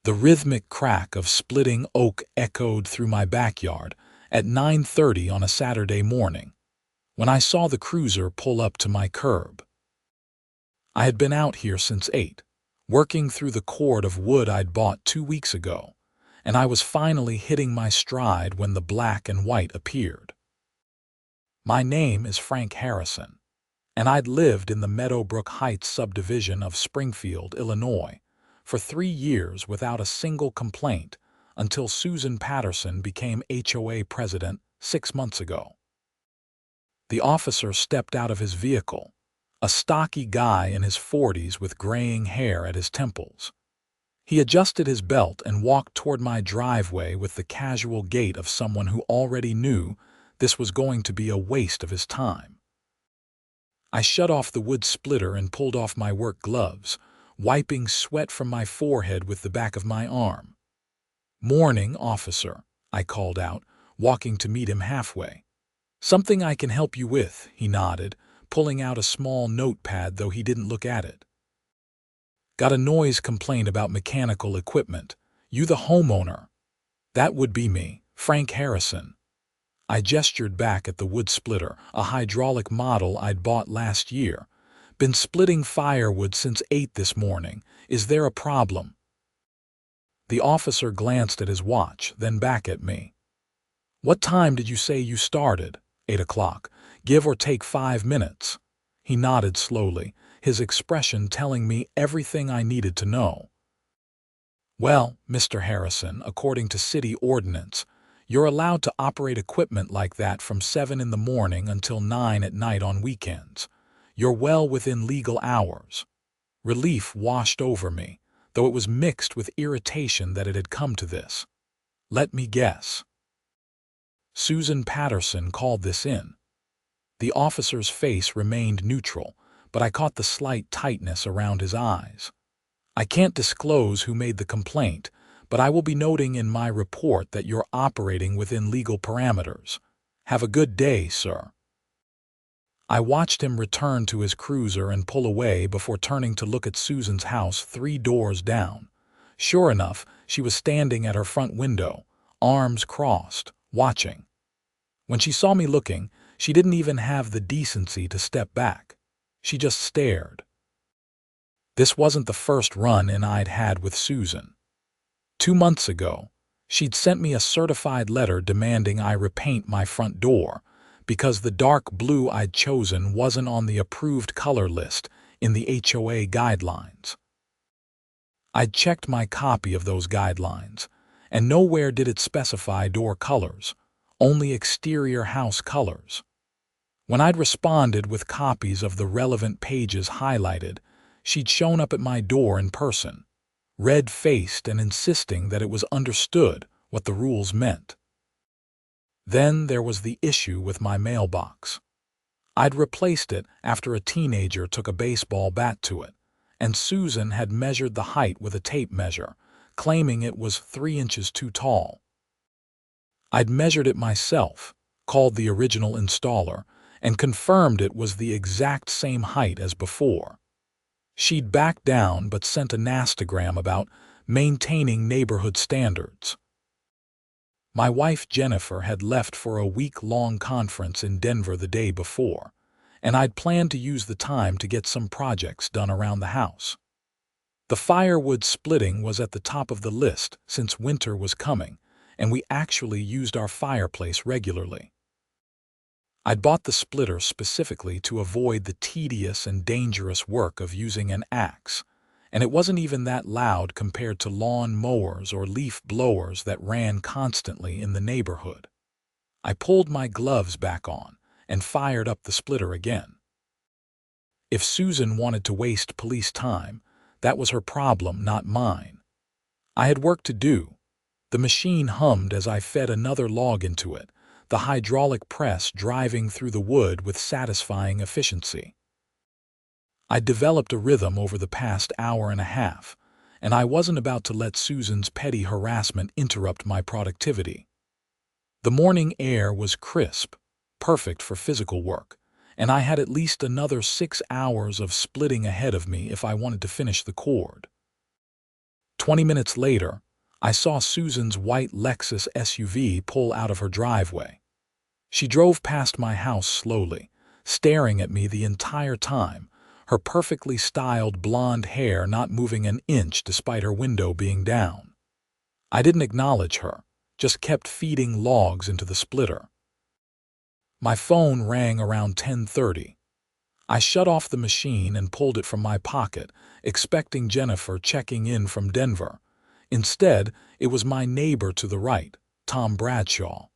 The rhythmic crack of splitting oak echoed through my backyard at 9:30 on a Saturday morning, when I saw the cruiser pull up to my curb. I had been out here since 8, working through the cord of wood I'd bought 2 weeks ago, and I was finally hitting my stride when the black and white appeared. My name is Frank Harrison, and I'd lived in the Meadowbrook Heights subdivision of Springfield, Illinois, for 3 years without a single complaint until Susan Patterson became HOA president 6 months ago. The officer stepped out of his vehicle, a stocky guy in his 40s with graying hair at his temples. He adjusted his belt and walked toward my driveway with the casual gait of someone who already knew this was going to be a waste of his time. I shut off the wood splitter and pulled off my work gloves, wiping sweat from my forehead with the back of my arm. "Morning, officer," I called out, walking to meet him halfway. "Something I can help you with," he nodded, pulling out a small notepad though he didn't look at it. "Got a noise complaint about mechanical equipment. You the homeowner?" "That would be me, Frank Harrison." I gestured back at the wood splitter, a hydraulic model I'd bought last year. "Been splitting firewood since 8 this morning. Is there a problem?" The officer glanced at his watch, then back at me. "What time did you say you started?" 8 o'clock. "Give or take 5 minutes." He nodded slowly, his expression telling me everything I needed to know. "Well, Mr. Harrison, according to city ordinance, you're allowed to operate equipment like that from 7 in the morning until 9 at night on weekends. You're well within legal hours." Relief washed over me, though it was mixed with irritation that it had come to this. "Let me guess. Susan Patterson called this in." The officer's face remained neutral, but I caught the slight tightness around his eyes. "I can't disclose who made the complaint, but I will be noting in my report that you're operating within legal parameters. Have a good day, sir." I watched him return to his cruiser and pull away before turning to look at Susan's house 3 doors down. Sure enough, she was standing at her front window, arms crossed, watching. When she saw me looking, she didn't even have the decency to step back. She just stared. This wasn't the first run-in I'd had with Susan. 2 months ago, she'd sent me a certified letter demanding I repaint my front door because the dark blue I'd chosen wasn't on the approved color list in the HOA guidelines. I'd checked my copy of those guidelines, and nowhere did it specify door colors, only exterior house colors. When I'd responded with copies of the relevant pages highlighted, she'd shown up at my door in person, red-faced and insisting that it was understood what the rules meant. Then there was the issue with my mailbox. I'd replaced it after a teenager took a baseball bat to it, and Susan had measured the height with a tape measure, claiming it was 3 inches too tall. I'd measured it myself, called the original installer, and confirmed it was the exact same height as before. She'd backed down but sent a nastogram about maintaining neighborhood standards. My wife Jennifer had left for a week-long conference in Denver the day before, and I'd planned to use the time to get some projects done around the house. The firewood splitting was at the top of the list since winter was coming, and we actually used our fireplace regularly. I'd bought the splitter specifically to avoid the tedious and dangerous work of using an axe, and it wasn't even that loud compared to lawn mowers or leaf blowers that ran constantly in the neighborhood. I pulled my gloves back on and fired up the splitter again. If Susan wanted to waste police time, that was her problem, not mine. I had work to do. The machine hummed as I fed another log into it, the hydraulic press driving through the wood with satisfying efficiency. I developed a rhythm over the past hour and a half, and I wasn't about to let Susan's petty harassment interrupt my productivity. The morning air was crisp, perfect for physical work, and I had at least another 6 hours of splitting ahead of me if I wanted to finish the cord. 20 minutes later, I saw Susan's white Lexus SUV pull out of her driveway. She drove past my house slowly, staring at me the entire time, her perfectly styled blonde hair not moving an inch despite her window being down. I didn't acknowledge her, just kept feeding logs into the splitter. My phone rang around 10:30. I shut off the machine and pulled it from my pocket, expecting Jennifer checking in from Denver. Instead, it was my neighbor to the right, Tom Bradshaw.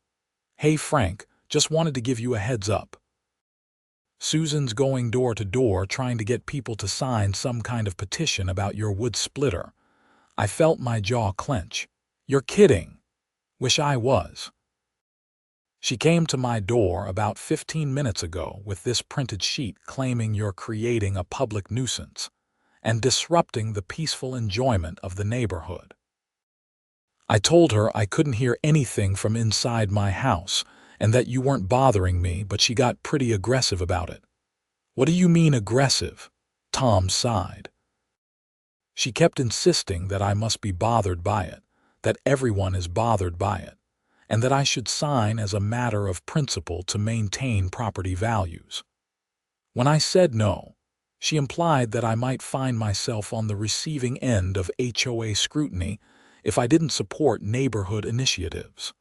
"Hey Frank, just wanted to give you a heads up. Susan's going door to door trying to get people to sign some kind of petition about your wood splitter." I felt my jaw clench. "You're kidding." "Wish I was." "She came to my door about 15 minutes ago with this printed sheet claiming you're creating a public nuisance and disrupting the peaceful enjoyment of the neighborhood." I told her I couldn't hear anything from inside my house and that you weren't bothering me, but she got pretty aggressive about it. "What do you mean aggressive?" Tom sighed. "She kept insisting that I must be bothered by it, that everyone is bothered by it, and that I should sign as a matter of principle to maintain property values. When I said no, she implied that I might find myself on the receiving end of HOA scrutiny if I didn't support neighborhood initiatives."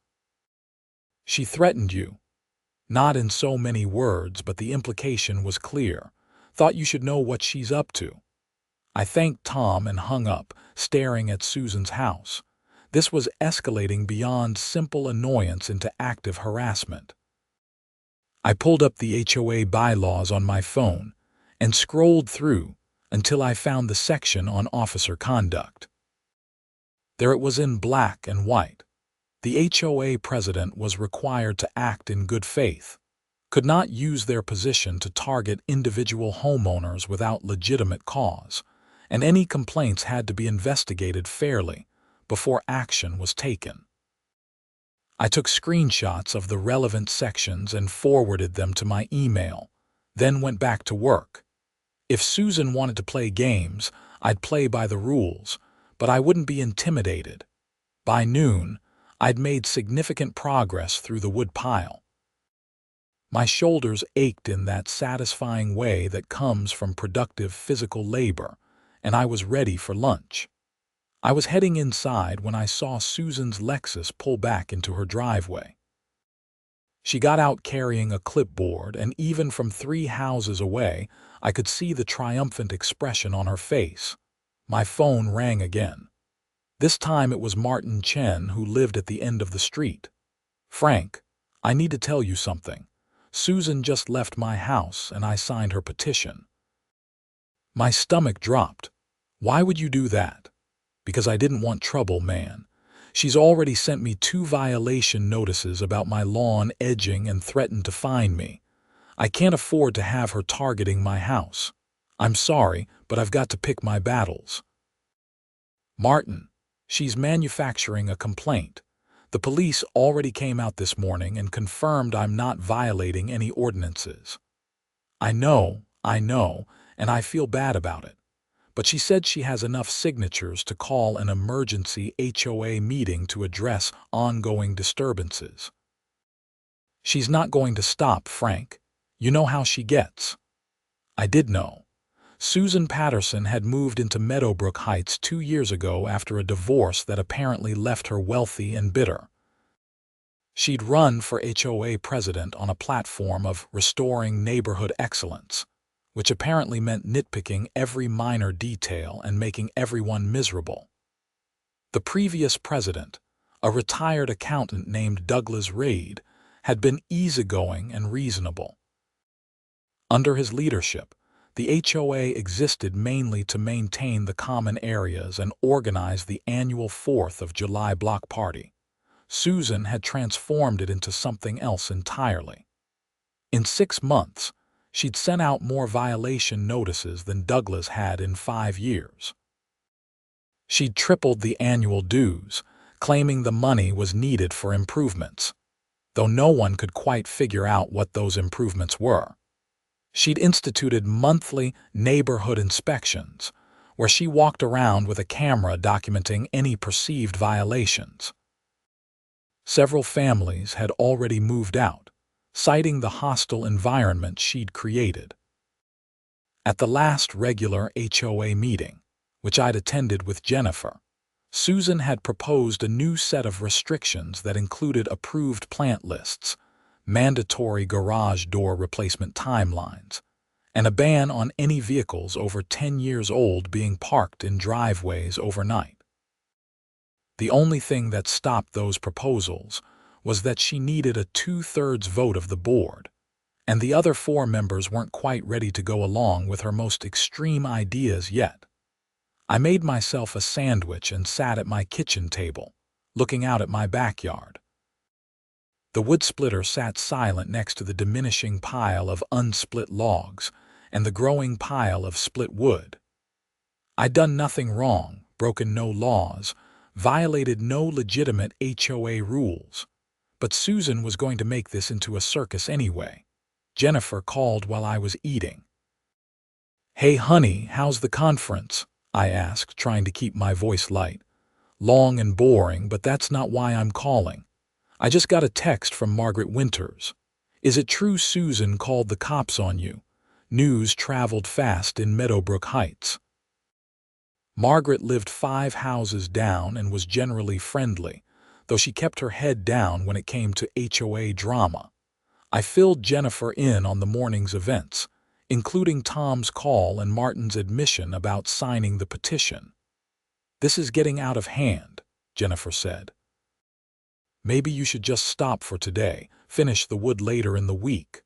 "She threatened you." "Not in so many words, but the implication was clear. Thought you should know what she's up to." I thanked Tom and hung up, staring at Susan's house. This was escalating beyond simple annoyance into active harassment. I pulled up the HOA bylaws on my phone and scrolled through until I found the section on officer conduct. There it was in black and white. The HOA president was required to act in good faith, could not use their position to target individual homeowners without legitimate cause, and any complaints had to be investigated fairly before action was taken. I took screenshots of the relevant sections and forwarded them to my email, then went back to work. If Susan wanted to play games, I'd play by the rules, but I wouldn't be intimidated. By noon, I'd made significant progress through the wood pile. My shoulders ached in that satisfying way that comes from productive physical labor, and I was ready for lunch. I was heading inside when I saw Susan's Lexus pull back into her driveway. She got out carrying a clipboard, and even from 3 houses away, I could see the triumphant expression on her face. My phone rang again. This time it was Martin Chen, who lived at the end of the street. "Frank, I need to tell you something. Susan just left my house and I signed her petition." My stomach dropped. "Why would you do that?" "Because I didn't want trouble, man. She's already sent me 2 violation notices about my lawn edging and threatened to fine me. I can't afford to have her targeting my house. I'm sorry, but I've got to pick my battles." "Martin, she's manufacturing a complaint. The police already came out this morning and confirmed I'm not violating any ordinances." I know, and I feel bad about it. But she said she has enough signatures to call an emergency HOA meeting to address ongoing disturbances." "She's not going to stop, Frank. You know how she gets." I did know. Susan Patterson had moved into Meadowbrook Heights 2 years ago after a divorce that apparently left her wealthy and bitter. She'd run for HOA president on a platform of restoring neighborhood excellence, which apparently meant nitpicking every minor detail and making everyone miserable. The previous president, a retired accountant named Douglas Reid, had been easygoing and reasonable. Under his leadership, the HOA existed mainly to maintain the common areas and organize the annual 4th of July block party. Susan had transformed it into something else entirely. In 6 months, she'd sent out more violation notices than Douglas had in 5 years. She'd tripled the annual dues, claiming the money was needed for improvements, though no one could quite figure out what those improvements were. She'd instituted monthly neighborhood inspections, where she walked around with a camera documenting any perceived violations. Several families had already moved out, citing the hostile environment she'd created. At the last regular HOA meeting, which I'd attended with Jennifer, Susan had proposed a new set of restrictions that included approved plant lists, mandatory garage door replacement timelines, and a ban on any vehicles over 10 years old being parked in driveways overnight. The only thing that stopped those proposals was that she needed a 2/3 vote of the board, and the other 4 members weren't quite ready to go along with her most extreme ideas yet. I made myself a sandwich and sat at my kitchen table, looking out at my backyard. The wood splitter sat silent next to the diminishing pile of unsplit logs and the growing pile of split wood. I'd done nothing wrong, broken no laws, violated no legitimate HOA rules, but Susan was going to make this into a circus anyway. Jennifer called while I was eating. "Hey honey, how's the conference?" I asked, trying to keep my voice light. "Long and boring, but that's not why I'm calling. I just got a text from Margaret Winters. Is it true Susan called the cops on you? News traveled fast in Meadowbrook Heights." Margaret lived 5 houses down and was generally friendly, though she kept her head down when it came to HOA drama. I filled Jennifer in on the morning's events, including Tom's call and Martin's admission about signing the petition. "This is getting out of hand," Jennifer said. "Maybe you should just stop for today, finish the wood later in the week."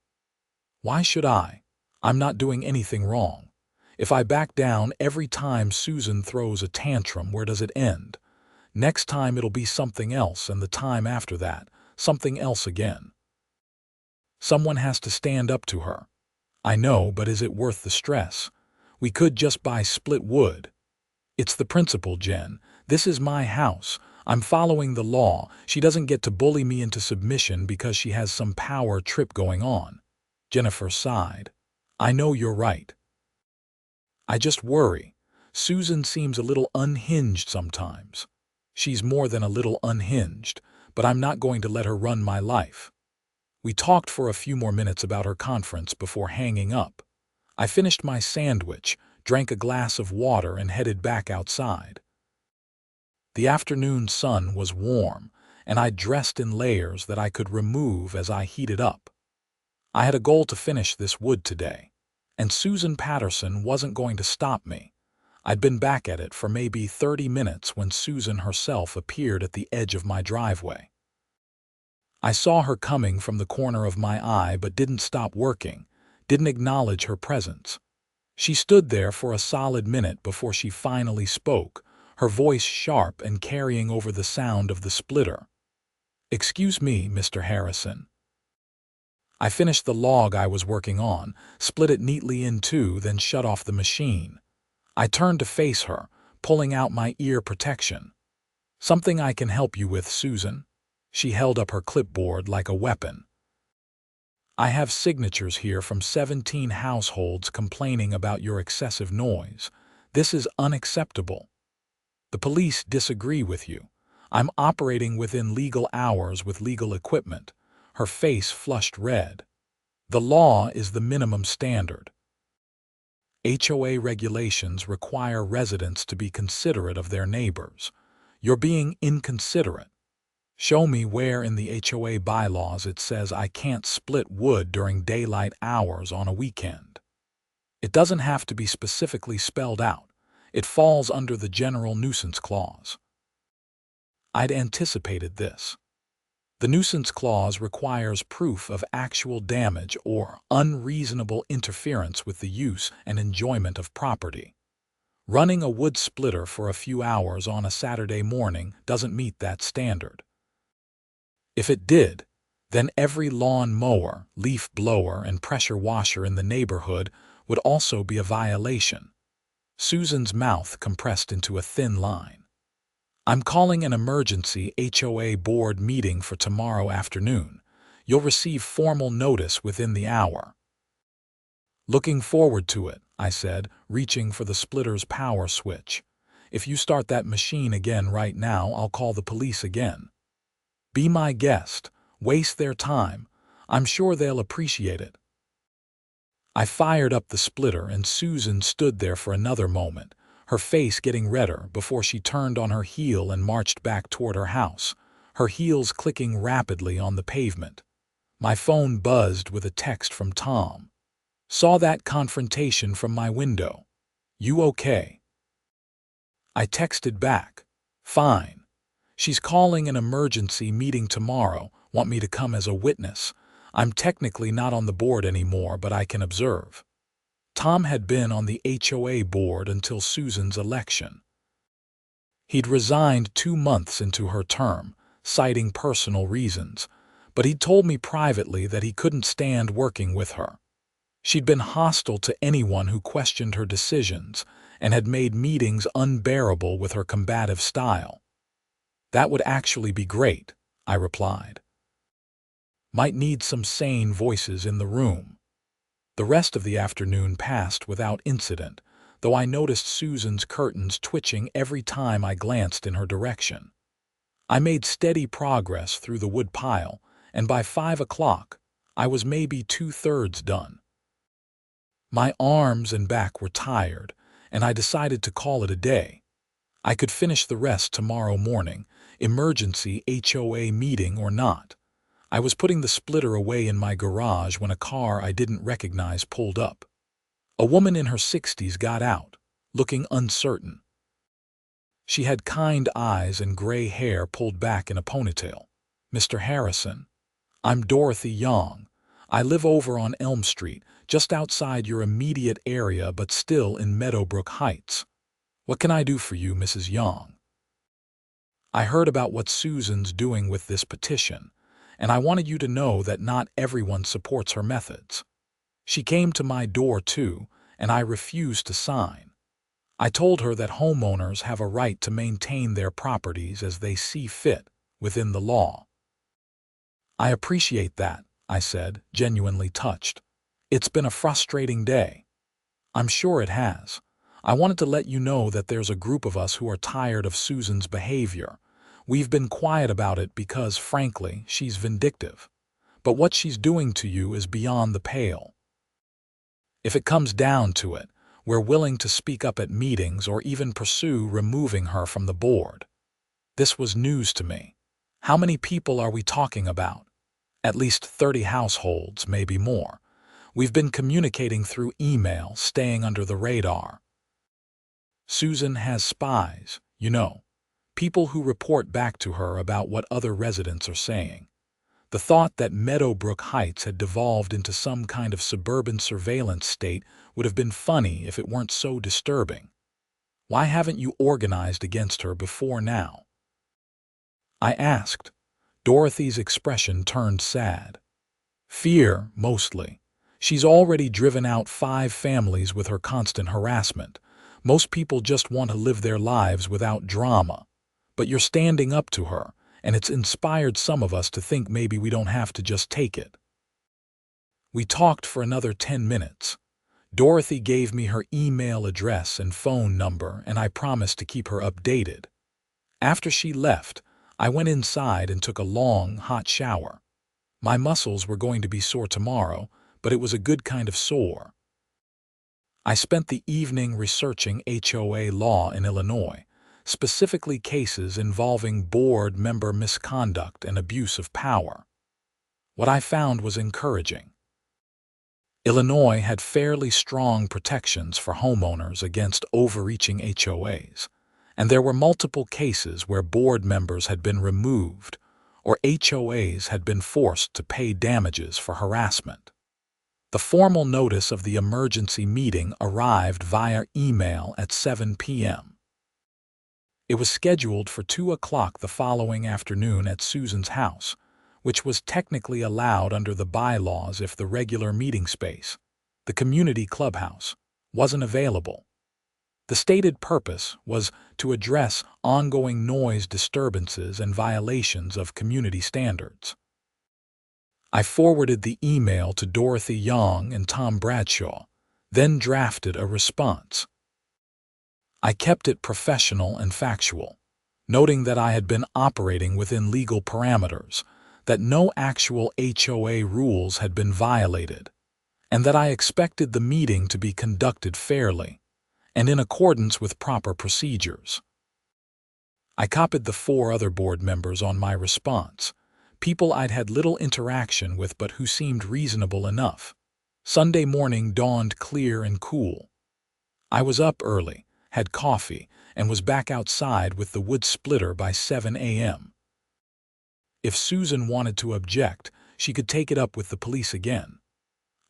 "Why should I? I'm not doing anything wrong. If I back down every time Susan throws a tantrum, where does it end? Next time it'll be something else, and the time after that, something else again. Someone has to stand up to her. I know, but is it worth the stress? We could just buy split wood." "It's the principle, Jen. This is my house. I'm following the law. She doesn't get to bully me into submission because she has some power trip going on." Jennifer sighed. "I know you're right. I just worry. Susan seems a little unhinged sometimes." "She's more than a little unhinged, but I'm not going to let her run my life." We talked for a few more minutes about her conference before hanging up. I finished my sandwich, drank a glass of water, and headed back outside. The afternoon sun was warm, and I dressed in layers that I could remove as I heated up. I had a goal to finish this wood today, and Susan Patterson wasn't going to stop me. I'd been back at it for maybe 30 minutes when Susan herself appeared at the edge of my driveway. I saw her coming from the corner of my eye but didn't stop working, didn't acknowledge her presence. She stood there for a solid minute before she finally spoke, her voice sharp and carrying over the sound of the splitter. "Excuse me, Mr. Harrison." I finished the log I was working on, split it neatly in two, then shut off the machine. I turned to face her, pulling out my ear protection. "Something I can help you with, Susan?" She held up her clipboard like a weapon. "I have signatures here from 17 households complaining about your excessive noise. This is unacceptable. The police disagree with you. I'm operating within legal hours with legal equipment." Her face flushed red. "The law is the minimum standard. HOA regulations require residents to be considerate of their neighbors. You're being inconsiderate. Show me where in the HOA bylaws it says I can't split wood during daylight hours on a weekend." "It doesn't have to be specifically spelled out. It falls under the general nuisance clause." I'd anticipated this. The nuisance clause requires proof of actual damage or unreasonable interference with the use and enjoyment of property. Running a wood splitter for a few hours on a Saturday morning doesn't meet that standard. If it did, then every lawn mower, leaf blower, and pressure washer in the neighborhood would also be a violation. Susan's mouth compressed into a thin line. "I'm calling an emergency HOA board meeting for tomorrow afternoon. You'll receive formal notice within the hour." Looking forward to it, I said, reaching for the splitter's power switch. If you start that machine again right now, I'll call the police again. Be my guest. Waste their time. I'm sure they'll appreciate it. I fired up the splitter and Susan stood there for another moment, her face getting redder before she turned on her heel and marched back toward her house, her heels clicking rapidly on the pavement. My phone buzzed with a text from Tom. Saw that confrontation from my window. You okay? I texted back. Fine. She's calling an emergency meeting tomorrow, want me to come as a witness. I'm technically not on the board anymore, but I can observe. Tom had been on the HOA board until Susan's election. He'd resigned 2 months into her term, citing personal reasons, but he'd told me privately that he couldn't stand working with her. She'd been hostile to anyone who questioned her decisions and had made meetings unbearable with her combative style. That would actually be great, I replied. Might need some sane voices in the room. The rest of the afternoon passed without incident, though I noticed Susan's curtains twitching every time I glanced in her direction. I made steady progress through the wood pile, and by 5 o'clock, I was maybe 2/3 done. My arms and back were tired, and I decided to call it a day. I could finish the rest tomorrow morning, emergency HOA meeting or not. I was putting the splitter away in my garage when a car I didn't recognize pulled up. A woman in her 60s got out, looking uncertain. She had kind eyes and gray hair pulled back in a ponytail. Mr. Harrison, I'm Dorothy Young. I live over on Elm Street, just outside your immediate area but still in Meadowbrook Heights. What can I do for you, Mrs. Young? I heard about what Susan's doing with this petition, and I wanted you to know that not everyone supports her methods. She came to my door too, and I refused to sign. I told her that homeowners have a right to maintain their properties as they see fit within the law. I appreciate that, I said, genuinely touched. It's been a frustrating day. I'm sure it has. I wanted to let you know that there's a group of us who are tired of Susan's behavior. We've been quiet about it because, frankly, she's vindictive. But what she's doing to you is beyond the pale. If it comes down to it, we're willing to speak up at meetings or even pursue removing her from the board. This was news to me. How many people are we talking about? At least 30 households, maybe more. We've been communicating through email, staying under the radar. Susan has spies, you know, people who report back to her about what other residents are saying. The thought that Meadowbrook Heights had devolved into some kind of suburban surveillance state would have been funny if it weren't so disturbing. Why haven't you organized against her before now? I asked. Dorothy's expression turned sad. Fear, mostly. She's already driven out 5 families with her constant harassment. Most people just want to live their lives without drama. But you're standing up to her, and it's inspired some of us to think maybe we don't have to just take it. We talked for another 10 minutes. Dorothy gave me her email address and phone number, and I promised to keep her updated. After she left, I went inside and took a long, hot shower. My muscles were going to be sore tomorrow, but it was a good kind of sore. I spent the evening researching HOA law in Illinois, specifically cases involving board member misconduct and abuse of power. What I found was encouraging. Illinois had fairly strong protections for homeowners against overreaching HOAs, and there were multiple cases where board members had been removed or HOAs had been forced to pay damages for harassment. The formal notice of the emergency meeting arrived via email at 7 p.m. It was scheduled for 2 o'clock the following afternoon at Susan's house, which was technically allowed under the bylaws if the regular meeting space, the community clubhouse, wasn't available. The stated purpose was to address ongoing noise disturbances and violations of community standards. I forwarded the email to Dorothy Young and Tom Bradshaw, then drafted a response. I kept it professional and factual, noting that I had been operating within legal parameters, that no actual HOA rules had been violated, and that I expected the meeting to be conducted fairly and in accordance with proper procedures. I copied the 4 other board members on my response, people I'd had little interaction with but who seemed reasonable enough. Sunday morning dawned clear and cool. I was up early, had coffee, and was back outside with the wood splitter by 7 a.m. If Susan wanted to object, she could take it up with the police again.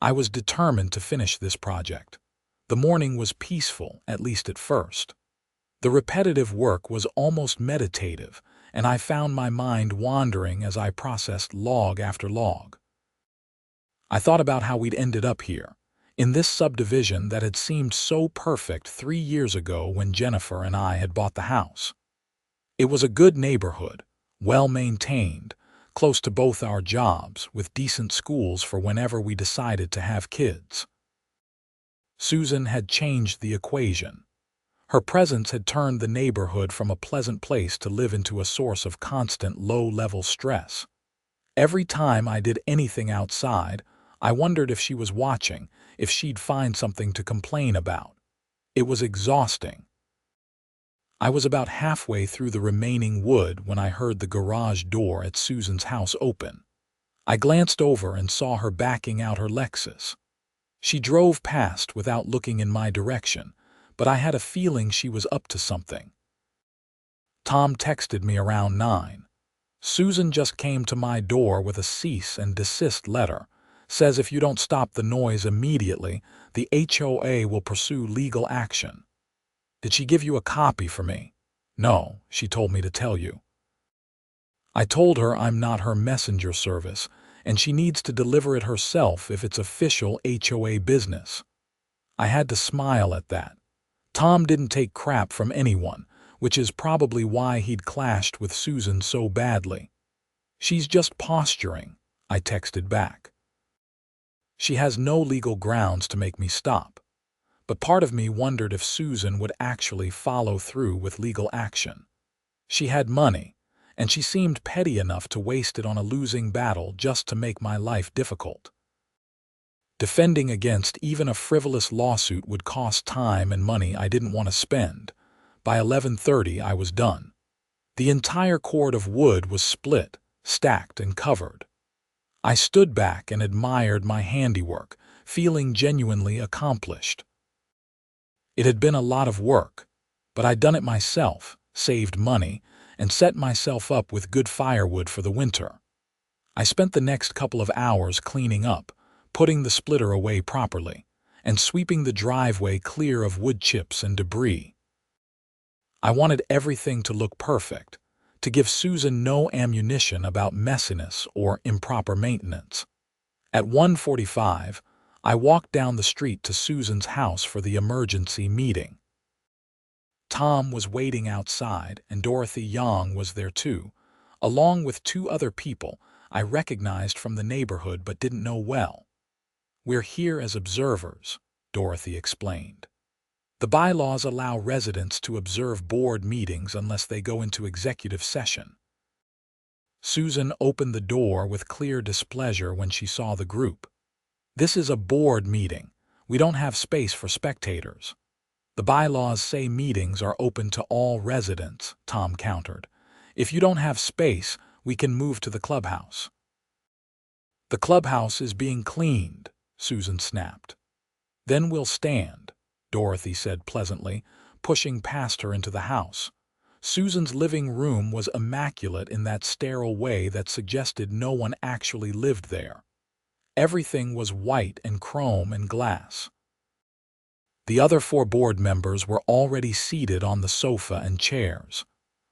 I was determined to finish this project. The morning was peaceful, at least at first. The repetitive work was almost meditative, and I found my mind wandering as I processed log after log. I thought about how we'd ended up here, in this subdivision that had seemed so perfect 3 years ago when Jennifer and I had bought the house. It was a good neighborhood, well maintained, close to both our jobs, with decent schools for whenever we decided to have kids. Susan had changed the equation. Her presence had turned the neighborhood from a pleasant place to live into a source of constant low-level stress. Every time I did anything outside, I wondered if she was watching, if she'd find something to complain about. It was exhausting. I was about halfway through the remaining wood when I heard the garage door at Susan's house open. I glanced over and saw her backing out her Lexus. She drove past without looking in my direction, but I had a feeling she was up to something. Tom texted me around 9. Susan just came to my door with a cease and desist letter. Says if you don't stop the noise immediately, the HOA will pursue legal action. Did she give you a copy for me? No, she told me to tell you. I told her I'm not her messenger service, and she needs to deliver it herself if it's official HOA business. I had to smile at that. Tom didn't take crap from anyone, which is probably why he'd clashed with Susan so badly. She's just posturing, I texted back. She has no legal grounds to make me stop, but part of me wondered if Susan would actually follow through with legal action. She had money, and she seemed petty enough to waste it on a losing battle just to make my life difficult. Defending against even a frivolous lawsuit would cost time and money I didn't want to spend. By 11:30 I was done. The entire cord of wood was split, stacked, and covered. I stood back and admired my handiwork, feeling genuinely accomplished. It had been a lot of work, but I'd done it myself, saved money, and set myself up with good firewood for the winter. I spent the next couple of hours cleaning up, putting the splitter away properly, and sweeping the driveway clear of wood chips and debris. I wanted everything to look perfect, to give Susan no ammunition about messiness or improper maintenance. At 1:45, I walked down the street to Susan's house for the emergency meeting. Tom was waiting outside, and Dorothy Young was there too, along with 2 other people I recognized from the neighborhood but didn't know well. "We're here as observers," Dorothy explained. "The bylaws allow residents to observe board meetings unless they go into executive session." Susan opened the door with clear displeasure when she saw the group. "This is a board meeting. We don't have space for spectators." "The bylaws say meetings are open to all residents," Tom countered. "If you don't have space, we can move to the clubhouse." "The clubhouse is being cleaned," Susan snapped. "Then we'll stand," Dorothy said pleasantly, pushing past her into the house. Susan's living room was immaculate in that sterile way that suggested no one actually lived there. Everything was white and chrome and glass. The other 4 board members were already seated on the sofa and chairs.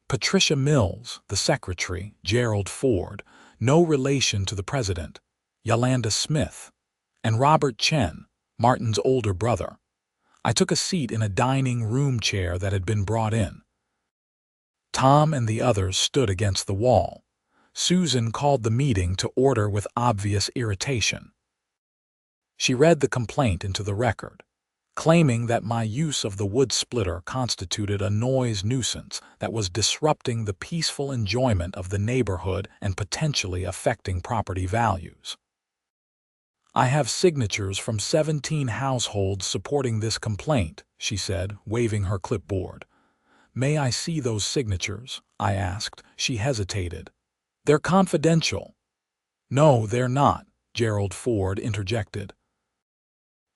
Patricia Mills, the secretary, Gerald Ford, no relation to the president, Yolanda Smith, and Robert Chen, Martin's older brother. I took a seat in a dining room chair that had been brought in. Tom and the others stood against the wall. Susan called the meeting to order with obvious irritation. She read the complaint into the record. claiming that my use of the wood splitter constituted a noise nuisance that was disrupting the peaceful enjoyment of the neighborhood and potentially affecting property values. I have signatures from 17 households supporting this complaint, she said, waving her clipboard. May I see those signatures? I asked. She hesitated. They're confidential. No, they're not, Gerald Ford interjected.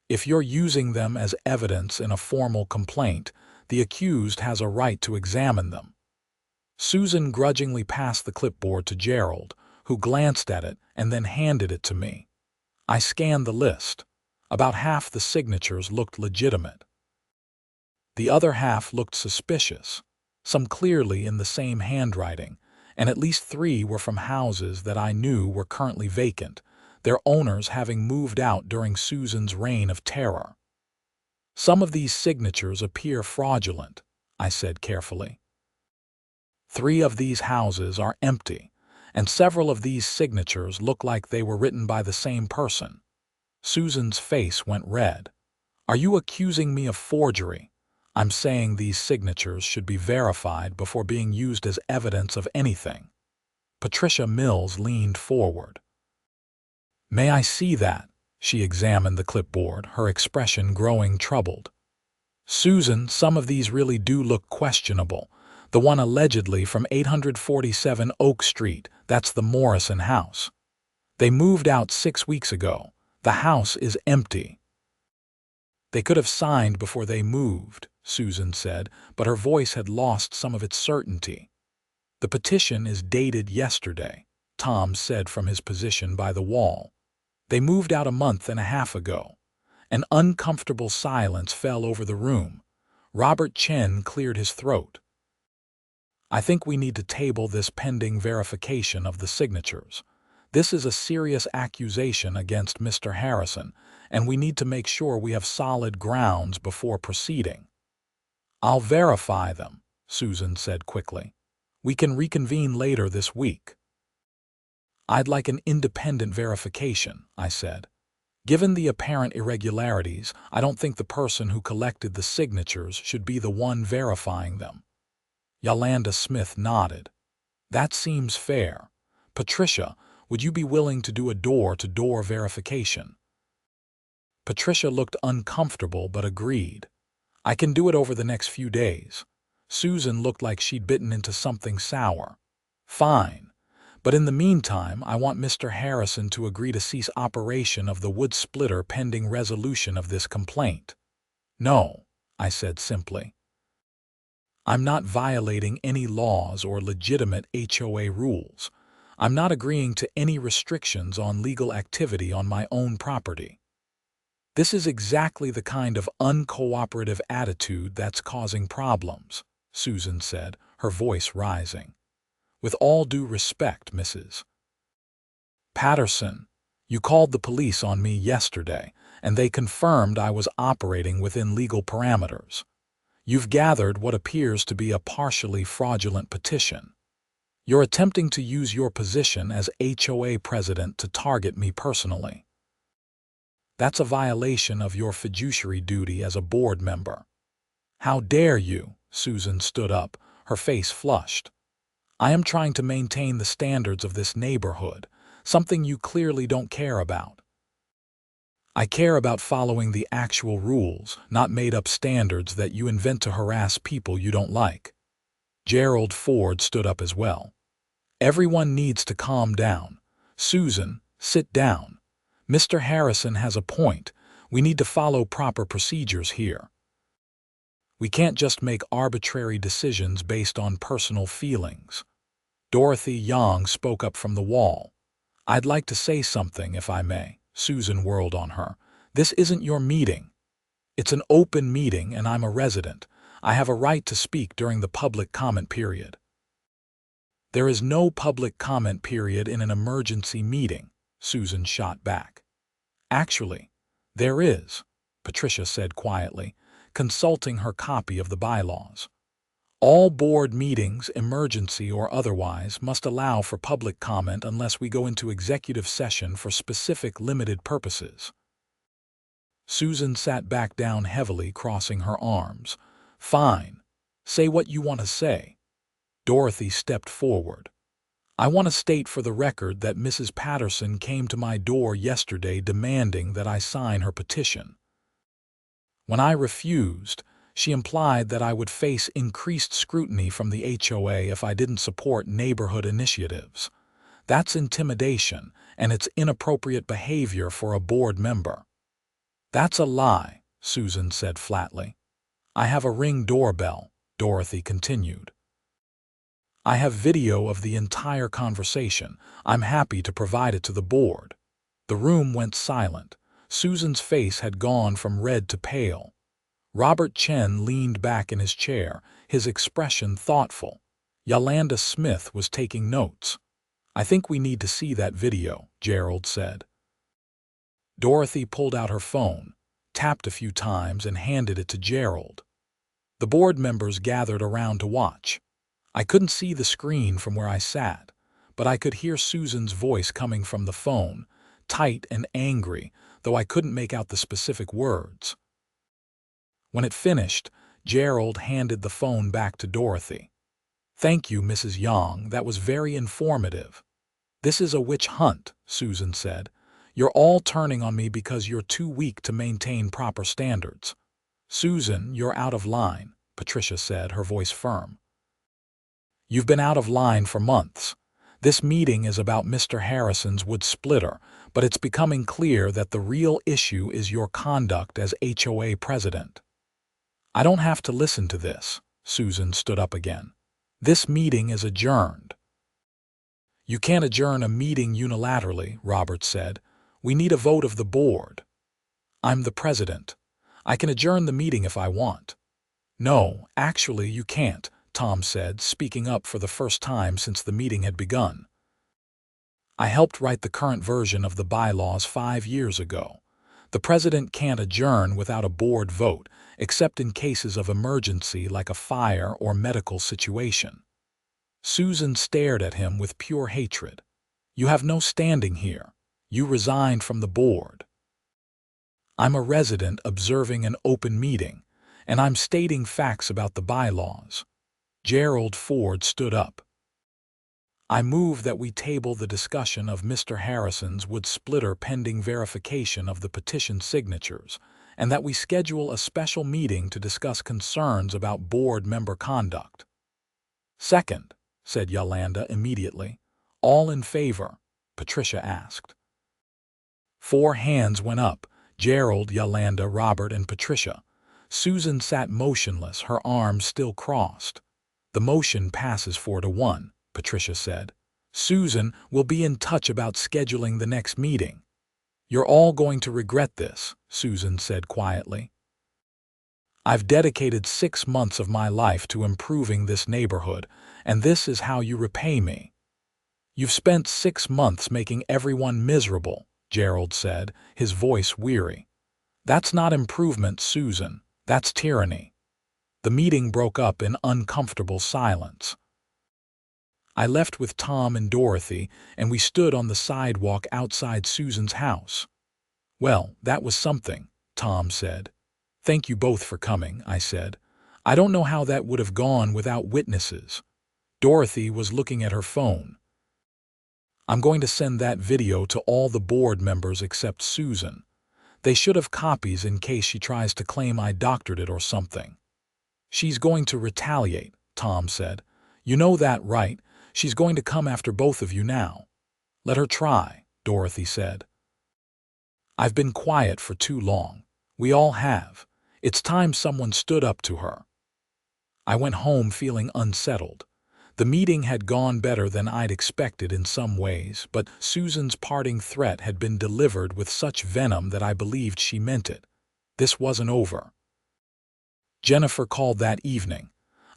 If you're using them as evidence in a formal complaint, the accused has a right to examine them. Susan grudgingly passed the clipboard to Gerald, who glanced at it and then handed it to me. I scanned the list. About half the signatures looked legitimate. The other half looked suspicious, some clearly in the same handwriting, and at least 3 were from houses that I knew were currently vacant, their owners having moved out during Susan's reign of terror. Some of these signatures appear fraudulent, I said carefully. 3 of these houses are empty, and several of these signatures look like they were written by the same person. Susan's face went red. Are you accusing me of forgery? I'm saying these signatures should be verified before being used as evidence of anything. Patricia Mills leaned forward. May I see that? She examined the clipboard, her expression growing troubled. Susan, some of these really do look questionable. The one allegedly from 847 Oak Street, that's the Morrison house. They moved out 6 weeks ago. The house is empty. They could have signed before they moved, Susan said, but her voice had lost some of its certainty. The petition is dated yesterday, Tom said from his position by the wall. They moved out a month and a half ago. An uncomfortable silence fell over the room. Robert Chen cleared his throat. I think we need to table this pending verification of the signatures. This is a serious accusation against Mr. Harrison, and we need to make sure we have solid grounds before proceeding. I'll verify them, Susan said quickly. We can reconvene later this week. I'd like an independent verification, I said. Given the apparent irregularities, I don't think the person who collected the signatures should be the one verifying them. Yolanda Smith nodded. That seems fair. Patricia, would you be willing to do a door-to-door verification? Patricia looked uncomfortable but agreed. I can do it over the next few days. Susan looked like she'd bitten into something sour. Fine. But in the meantime, I want Mr. Harrison to agree to cease operation of the wood splitter pending resolution of this complaint. No, I said simply. I'm not violating any laws or legitimate HOA rules. I'm not agreeing to any restrictions on legal activity on my own property. This is exactly the kind of uncooperative attitude that's causing problems, Susan said, her voice rising. With all due respect, Mrs. Patterson, you called the police on me yesterday, and they confirmed I was operating within legal parameters. You've gathered what appears to be a partially fraudulent petition. You're attempting to use your position as HOA president to target me personally. That's a violation of your fiduciary duty as a board member. How dare you? Susan stood up, her face flushed. I am trying to maintain the standards of this neighborhood, something you clearly don't care about. I care about following the actual rules, not made-up standards that you invent to harass people you don't like. Gerald Ford stood up as well. Everyone needs to calm down. Susan, sit down. Mr. Harrison has a point. We need to follow proper procedures here. We can't just make arbitrary decisions based on personal feelings. Dorothy Young spoke up from the wall. I'd like to say something, if I may. Susan whirled on her. This isn't your meeting. It's an open meeting and I'm a resident. I have a right to speak during the public comment period. There is no public comment period in an emergency meeting, Susan shot back. Actually, there is, Patricia said quietly, consulting her copy of the bylaws. All board meetings, emergency or otherwise, must allow for public comment unless we go into executive session for specific limited purposes. Susan sat back down heavily, crossing her arms. Fine. Say what you want to say. Dorothy stepped forward. I want to state for the record that Mrs. Patterson came to my door yesterday demanding that I sign her petition. When I refused, she implied that I would face increased scrutiny from the HOA if I didn't support neighborhood initiatives. That's intimidation, and it's inappropriate behavior for a board member. That's a lie, Susan said flatly. I have a Ring doorbell, Dorothy continued. I have video of the entire conversation. I'm happy to provide it to the board. The room went silent. Susan's face had gone from red to pale. Robert Chen leaned back in his chair, his expression thoughtful. Yolanda Smith was taking notes. I think we need to see that video, Gerald said. Dorothy pulled out her phone, tapped a few times, and handed it to Gerald. The board members gathered around to watch. I couldn't see the screen from where I sat, but I could hear Susan's voice coming from the phone, tight and angry, though I couldn't make out the specific words. When it finished, Gerald handed the phone back to Dorothy. Thank you, Mrs. Young, that was very informative. This is a witch hunt, Susan said. You're all turning on me because you're too weak to maintain proper standards. Susan, you're out of line, Patricia said, her voice firm. You've been out of line for months. This meeting is about Mr. Harrison's wood splitter, but it's becoming clear that the real issue is your conduct as HOA president. I don't have to listen to this, Susan stood up again. This meeting is adjourned. You can't adjourn a meeting unilaterally, Robert said. We need a vote of the board. I'm the president. I can adjourn the meeting if I want. No, actually you can't, Tom said, speaking up for the first time since the meeting had begun. I helped write the current version of the bylaws 5 years ago. The president can't adjourn without a board vote, except in cases of emergency like a fire or medical situation. Susan stared at him with pure hatred. You have no standing here. You resigned from the board. I'm a resident observing an open meeting, and I'm stating facts about the bylaws. Gerald Ford stood up. I move that we table the discussion of Mr. Harrison's wood splitter pending verification of the petition signatures, and that we schedule a special meeting to discuss concerns about board member conduct. Second, said Yolanda immediately. All in favor? Patricia asked. 4 hands went up, Gerald, Yolanda, Robert, and Patricia. Susan sat motionless, her arms still crossed. The motion passes 4-1, Patricia said. Susan, will be in touch about scheduling the next meeting. You're all going to regret this, Susan said quietly. I've dedicated 6 months of my life to improving this neighborhood, and this is how you repay me. You've spent 6 months making everyone miserable, Gerald said, his voice weary. That's not improvement, Susan. That's tyranny. The meeting broke up in uncomfortable silence. I left with Tom and Dorothy, and we stood on the sidewalk outside Susan's house. Well, that was something, Tom said. Thank you both for coming, I said. I don't know how that would have gone without witnesses. Dorothy was looking at her phone. I'm going to send that video to all the board members except Susan. They should have copies in case she tries to claim I doctored it or something. She's going to retaliate, Tom said. You know that, right? She's going to come after both of you now. Let her try, Dorothy said. I've been quiet for too long. We all have. It's time someone stood up to her. I went home feeling unsettled. The meeting had gone better than I'd expected in some ways, but Susan's parting threat had been delivered with such venom that I believed she meant it. This wasn't over. Jennifer called that evening.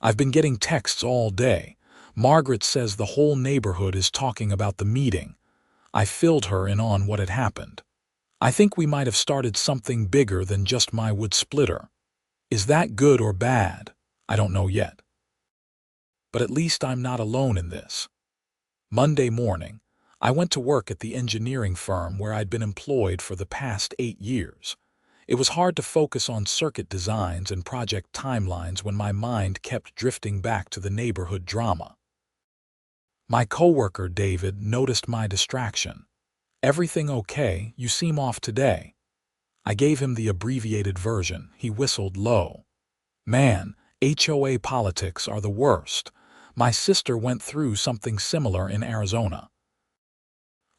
I've been getting texts all day. Margaret says the whole neighborhood is talking about the meeting. I filled her in on what had happened. I think we might have started something bigger than just my wood splitter. Is that good or bad? I don't know yet. But at least I'm not alone in this. Monday morning, I went to work at the engineering firm where I'd been employed for the past 8 years. It was hard to focus on circuit designs and project timelines when my mind kept drifting back to the neighborhood drama. My coworker, David, noticed my distraction. "Everything okay? You seem off today." I gave him the abbreviated version. He whistled low. "Man, HOA politics are the worst. My sister went through something similar in Arizona.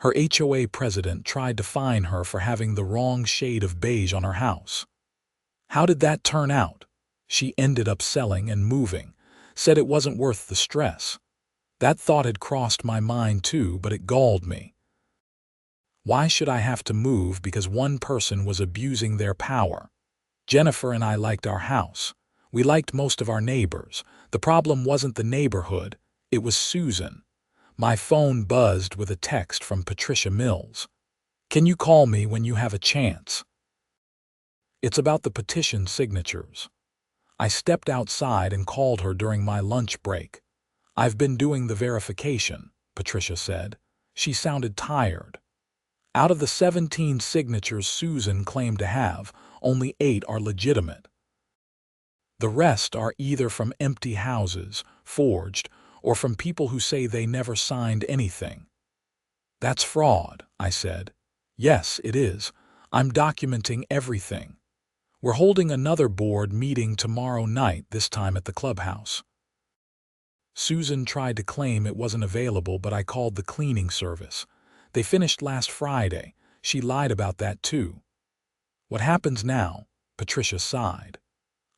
Her HOA president tried to fine her for having the wrong shade of beige on her house. How did that turn out? She ended up selling and moving, said it wasn't worth the stress." That thought had crossed my mind too, but it galled me. Why should I have to move because one person was abusing their power? Jennifer and I liked our house. We liked most of our neighbors. The problem wasn't the neighborhood, it was Susan. My phone buzzed with a text from Patricia Mills. "Can you call me when you have a chance? It's about the petition signatures." I stepped outside and called her during my lunch break. "I've been doing the verification," Patricia said. She sounded tired. "Out of the 17 signatures Susan claimed to have, only 8 are legitimate. The rest are either from empty houses, forged, or from people who say they never signed anything." "That's fraud," I said. "Yes, it is. I'm documenting everything. We're holding another board meeting tomorrow night, this time at the clubhouse." Susan tried to claim it wasn't available, but I called the cleaning service. "They finished last Friday." She lied about that too. "What happens now?" Patricia sighed.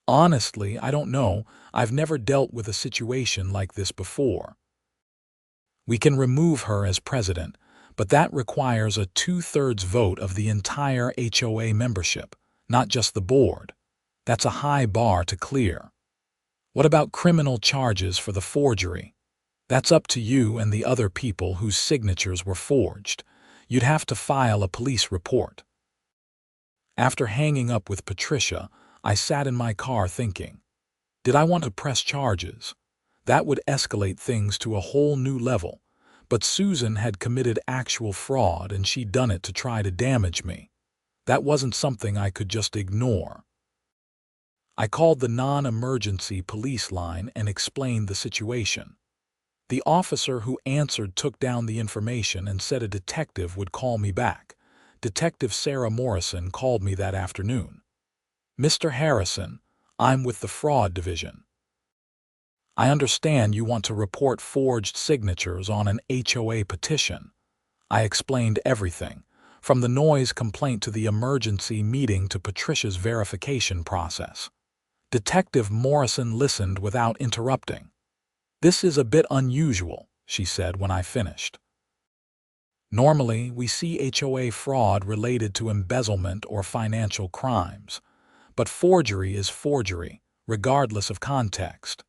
"Honestly, I don't know. I've never dealt with a situation like this before. We can remove her as president, but that requires a 2/3 vote of the entire HOA membership, not just the board. That's a high bar to clear." "What about criminal charges for the forgery?" "That's up to you and the other people whose signatures were forged. You'd have to file a police report." After hanging up with Patricia, I sat in my car thinking, did I want to press charges? That would escalate things to a whole new level. But Susan had committed actual fraud and she'd done it to try to damage me. That wasn't something I could just ignore. I called the non-emergency police line and explained the situation. The officer who answered took down the information and said a detective would call me back. Detective Sarah Morrison called me that afternoon. "Mr. Harrison, I'm with the fraud division. I understand you want to report forged signatures on an HOA petition." I explained everything, from the noise complaint to the emergency meeting to Patricia's verification process. Detective Morrison listened without interrupting. "This is a bit unusual," she said when I finished. "Normally, we see HOA fraud related to embezzlement or financial crimes. But forgery is forgery, regardless of context.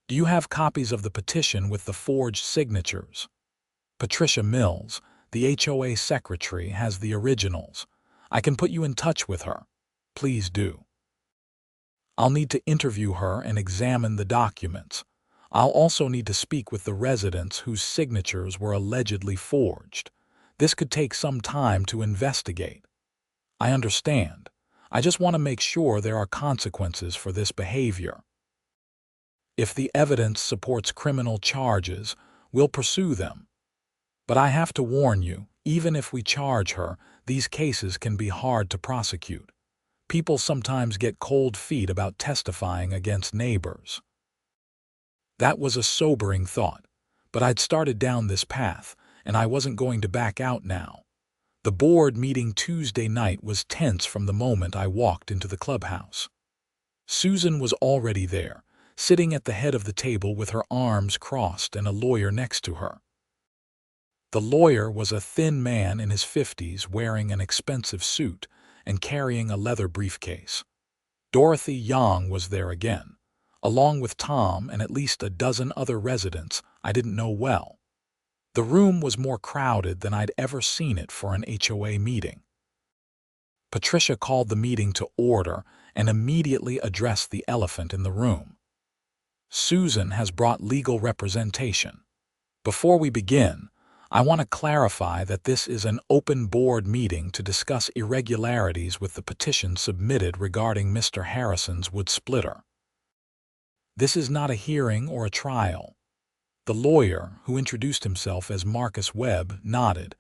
Do you have copies of the petition with the forged signatures?" Patricia Mills, the HOA secretary, has the originals. I can put you in touch with her. Please do. I'll need to interview her and examine the documents. I'll also need to speak with the residents whose signatures were allegedly forged. This could take some time to investigate. I understand. I just want to make sure there are consequences for this behavior. If the evidence supports criminal charges, we'll pursue them. But I have to warn you, even if we charge her, these cases can be hard to prosecute. People sometimes get cold feet about testifying against neighbors. That was a sobering thought, but I'd started down this path, and I wasn't going to back out now. The board meeting Tuesday night was tense from the moment I walked into the clubhouse. Susan was already there, sitting at the head of the table with her arms crossed and a lawyer next to her. The lawyer was a thin man in his 50s wearing an expensive suit and carrying a leather briefcase. Dorothy Young was there again, along with Tom and at least a dozen other residents I didn't know well. The room was more crowded than I'd ever seen it for an HOA meeting. Patricia called the meeting to order and immediately addressed the elephant in the room. "Susan has brought legal representation. Before we begin, I want to clarify that this is an open board meeting to discuss irregularities with the petition submitted regarding Mr. Harrison's wood splitter. This is not a hearing or a trial. The lawyer, who introduced himself as Marcus Webb, nodded.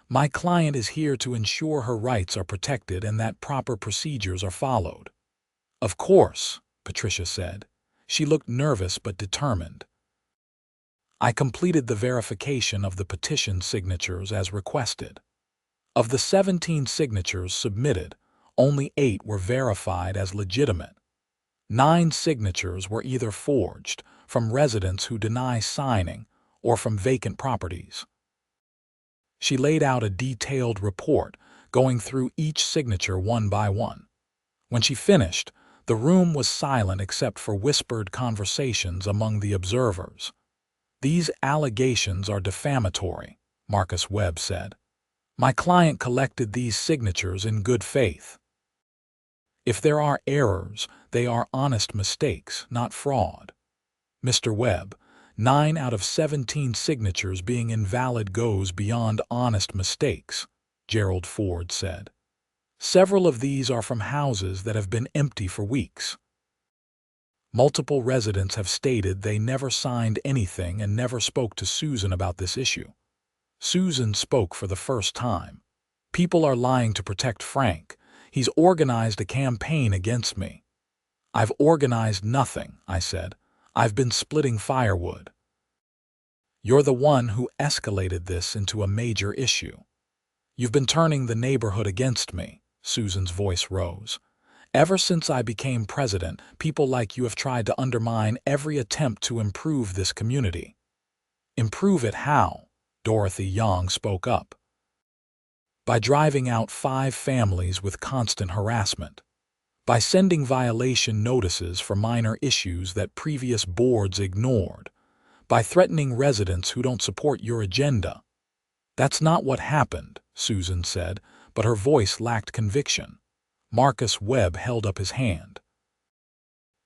My client is here to ensure her rights are protected and that proper procedures are followed. Of course, Patricia said. She looked nervous but determined. I completed the verification of the petition signatures as requested. Of the 17 signatures submitted, only 8 were verified as legitimate. 9 signatures were either forged, from residents who deny signing, or from vacant properties. She laid out a detailed report, going through each signature one by one. When she finished, the room was silent except for whispered conversations among the observers. These allegations are defamatory, Marcus Webb said. My client collected these signatures in good faith. If there are errors, they are honest mistakes, not fraud. Mr. Webb, 9 out of 17 signatures being invalid goes beyond honest mistakes, Gerald Ford said. Several of these are from houses that have been empty for weeks. Multiple residents have stated they never signed anything and never spoke to Susan about this issue. Susan spoke for the first time. People are lying to protect Frank. He's organized a campaign against me. I've organized nothing, I said. I've been splitting firewood. You're the one who escalated this into a major issue. You've been turning the neighborhood against me, Susan's voice rose. Ever since I became president, people like you have tried to undermine every attempt to improve this community. Improve it how? Dorothy Young spoke up. By driving out 5 families with constant harassment. By sending violation notices for minor issues that previous boards ignored. By threatening residents who don't support your agenda. That's not what happened, Susan said, but her voice lacked conviction. Marcus Webb held up his hand.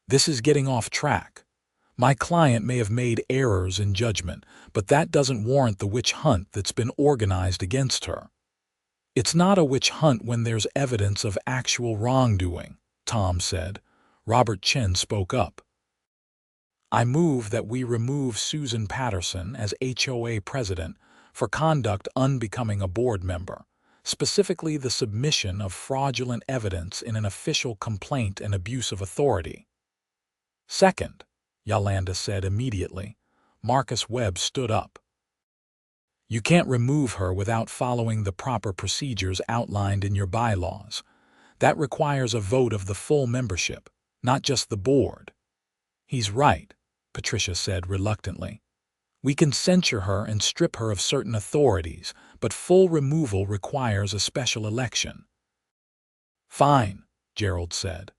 This is getting off track. My client may have made errors in judgment, but that doesn't warrant the witch hunt that's been organized against her. It's not a witch hunt when there's evidence of actual wrongdoing, Tom said. Robert Chen spoke up. I move that we remove Susan Patterson as HOA president for conduct unbecoming a board member, specifically the submission of fraudulent evidence in an official complaint and abuse of authority. Second, Yolanda said immediately. Marcus Webb stood up. You can't remove her without following the proper procedures outlined in your bylaws. That requires a vote of the full membership, not just the board. He's right, Patricia said reluctantly. We can censure her and strip her of certain authorities, but full removal requires a special election. Fine, Gerald said.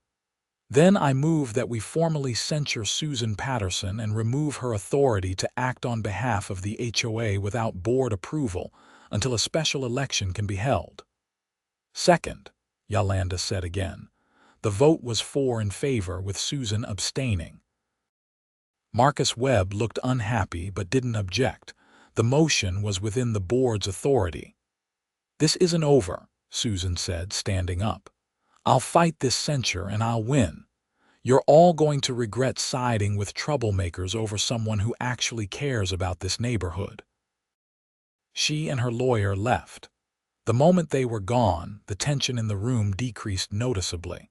Then I move that we formally censure Susan Patterson and remove her authority to act on behalf of the HOA without board approval until a special election can be held. Second, Yolanda said again. The vote was 4 in favor, with Susan abstaining. Marcus Webb looked unhappy but didn't object. The motion was within the board's authority. This isn't over, Susan said, standing up. I'll fight this censure and I'll win. You're all going to regret siding with troublemakers over someone who actually cares about this neighborhood. She and her lawyer left. The moment they were gone, the tension in the room decreased noticeably.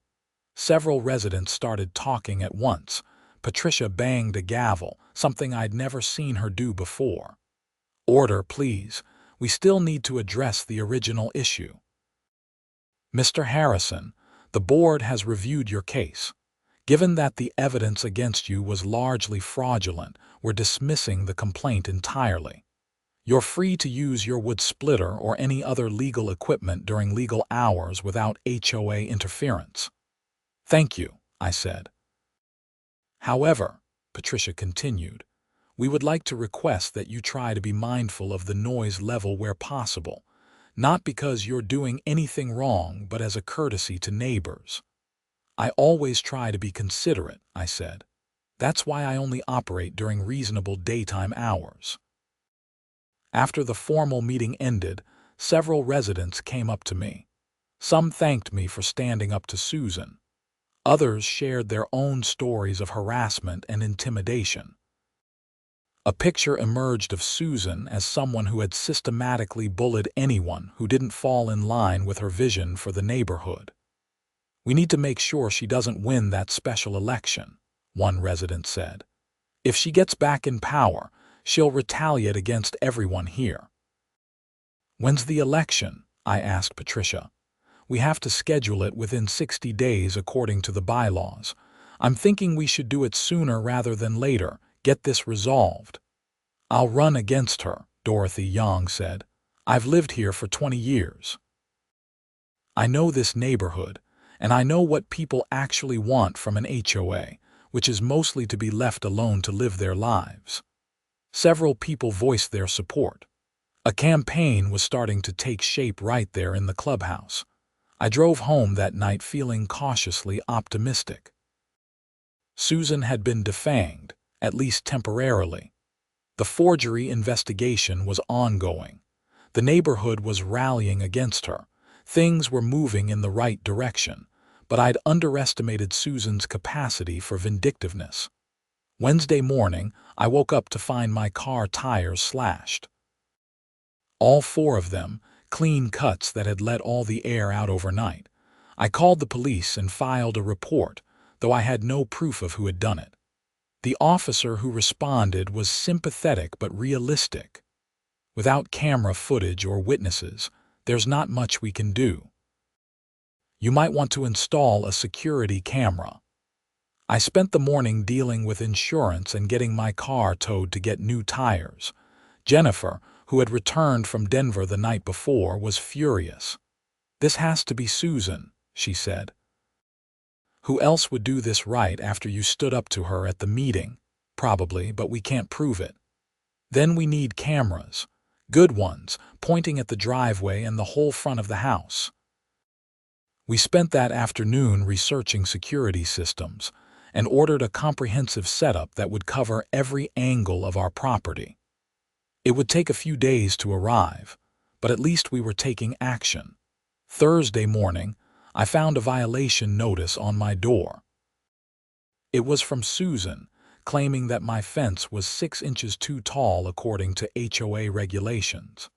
Several residents started talking at once. Patricia banged a gavel, something I'd never seen her do before. Order, please. We still need to address the original issue. Mr. Harrison, the board has reviewed your case. Given that the evidence against you was largely fraudulent, we're dismissing the complaint entirely. You're free to use your wood splitter or any other legal equipment during legal hours without HOA interference. Thank you, I said. However, Patricia continued, we would like to request that you try to be mindful of the noise level where possible, not because you're doing anything wrong, but as a courtesy to neighbors. I always try to be considerate, I said. That's why I only operate during reasonable daytime hours. After the formal meeting ended, several residents came up to me. Some thanked me for standing up to Susan. Others shared their own stories of harassment and intimidation. A picture emerged of Susan as someone who had systematically bullied anyone who didn't fall in line with her vision for the neighborhood. "We need to make sure she doesn't win that special election," one resident said. "If she gets back in power, she'll retaliate against everyone here." "When's the election?" I asked Patricia. "We have to schedule it within 60 days according to the bylaws. I'm thinking we should do it sooner rather than later. Get this resolved." "I'll run against her," Dorothy Young said. "I've lived here for 20 years. I know this neighborhood, and I know what people actually want from an HOA, which is mostly to be left alone to live their lives." Several people voiced their support. A campaign was starting to take shape right there in the clubhouse. I drove home that night feeling cautiously optimistic. Susan had been defanged, at least temporarily. The forgery investigation was ongoing. The neighborhood was rallying against her. Things were moving in the right direction, but I'd underestimated Susan's capacity for vindictiveness. Wednesday morning, I woke up to find my car tires slashed. All 4 of them, clean cuts that had let all the air out overnight. I called the police and filed a report, though I had no proof of who had done it. The officer who responded was sympathetic but realistic. "Without camera footage or witnesses, there's not much we can do. You might want to install a security camera." I spent the morning dealing with insurance and getting my car towed to get new tires. Jennifer, who had returned from Denver the night before, was furious. "This has to be Susan," she said. "Who else would do this right after you stood up to her at the meeting?" "Probably, but we can't prove it." "Then we need cameras. Good ones, pointing at the driveway and the whole front of the house." We spent that afternoon researching security systems and ordered a comprehensive setup that would cover every angle of our property. It would take a few days to arrive, but at least we were taking action. Thursday morning, I found a violation notice on my door. It was from Susan, claiming that my fence was 6 inches too tall according to HOA regulations.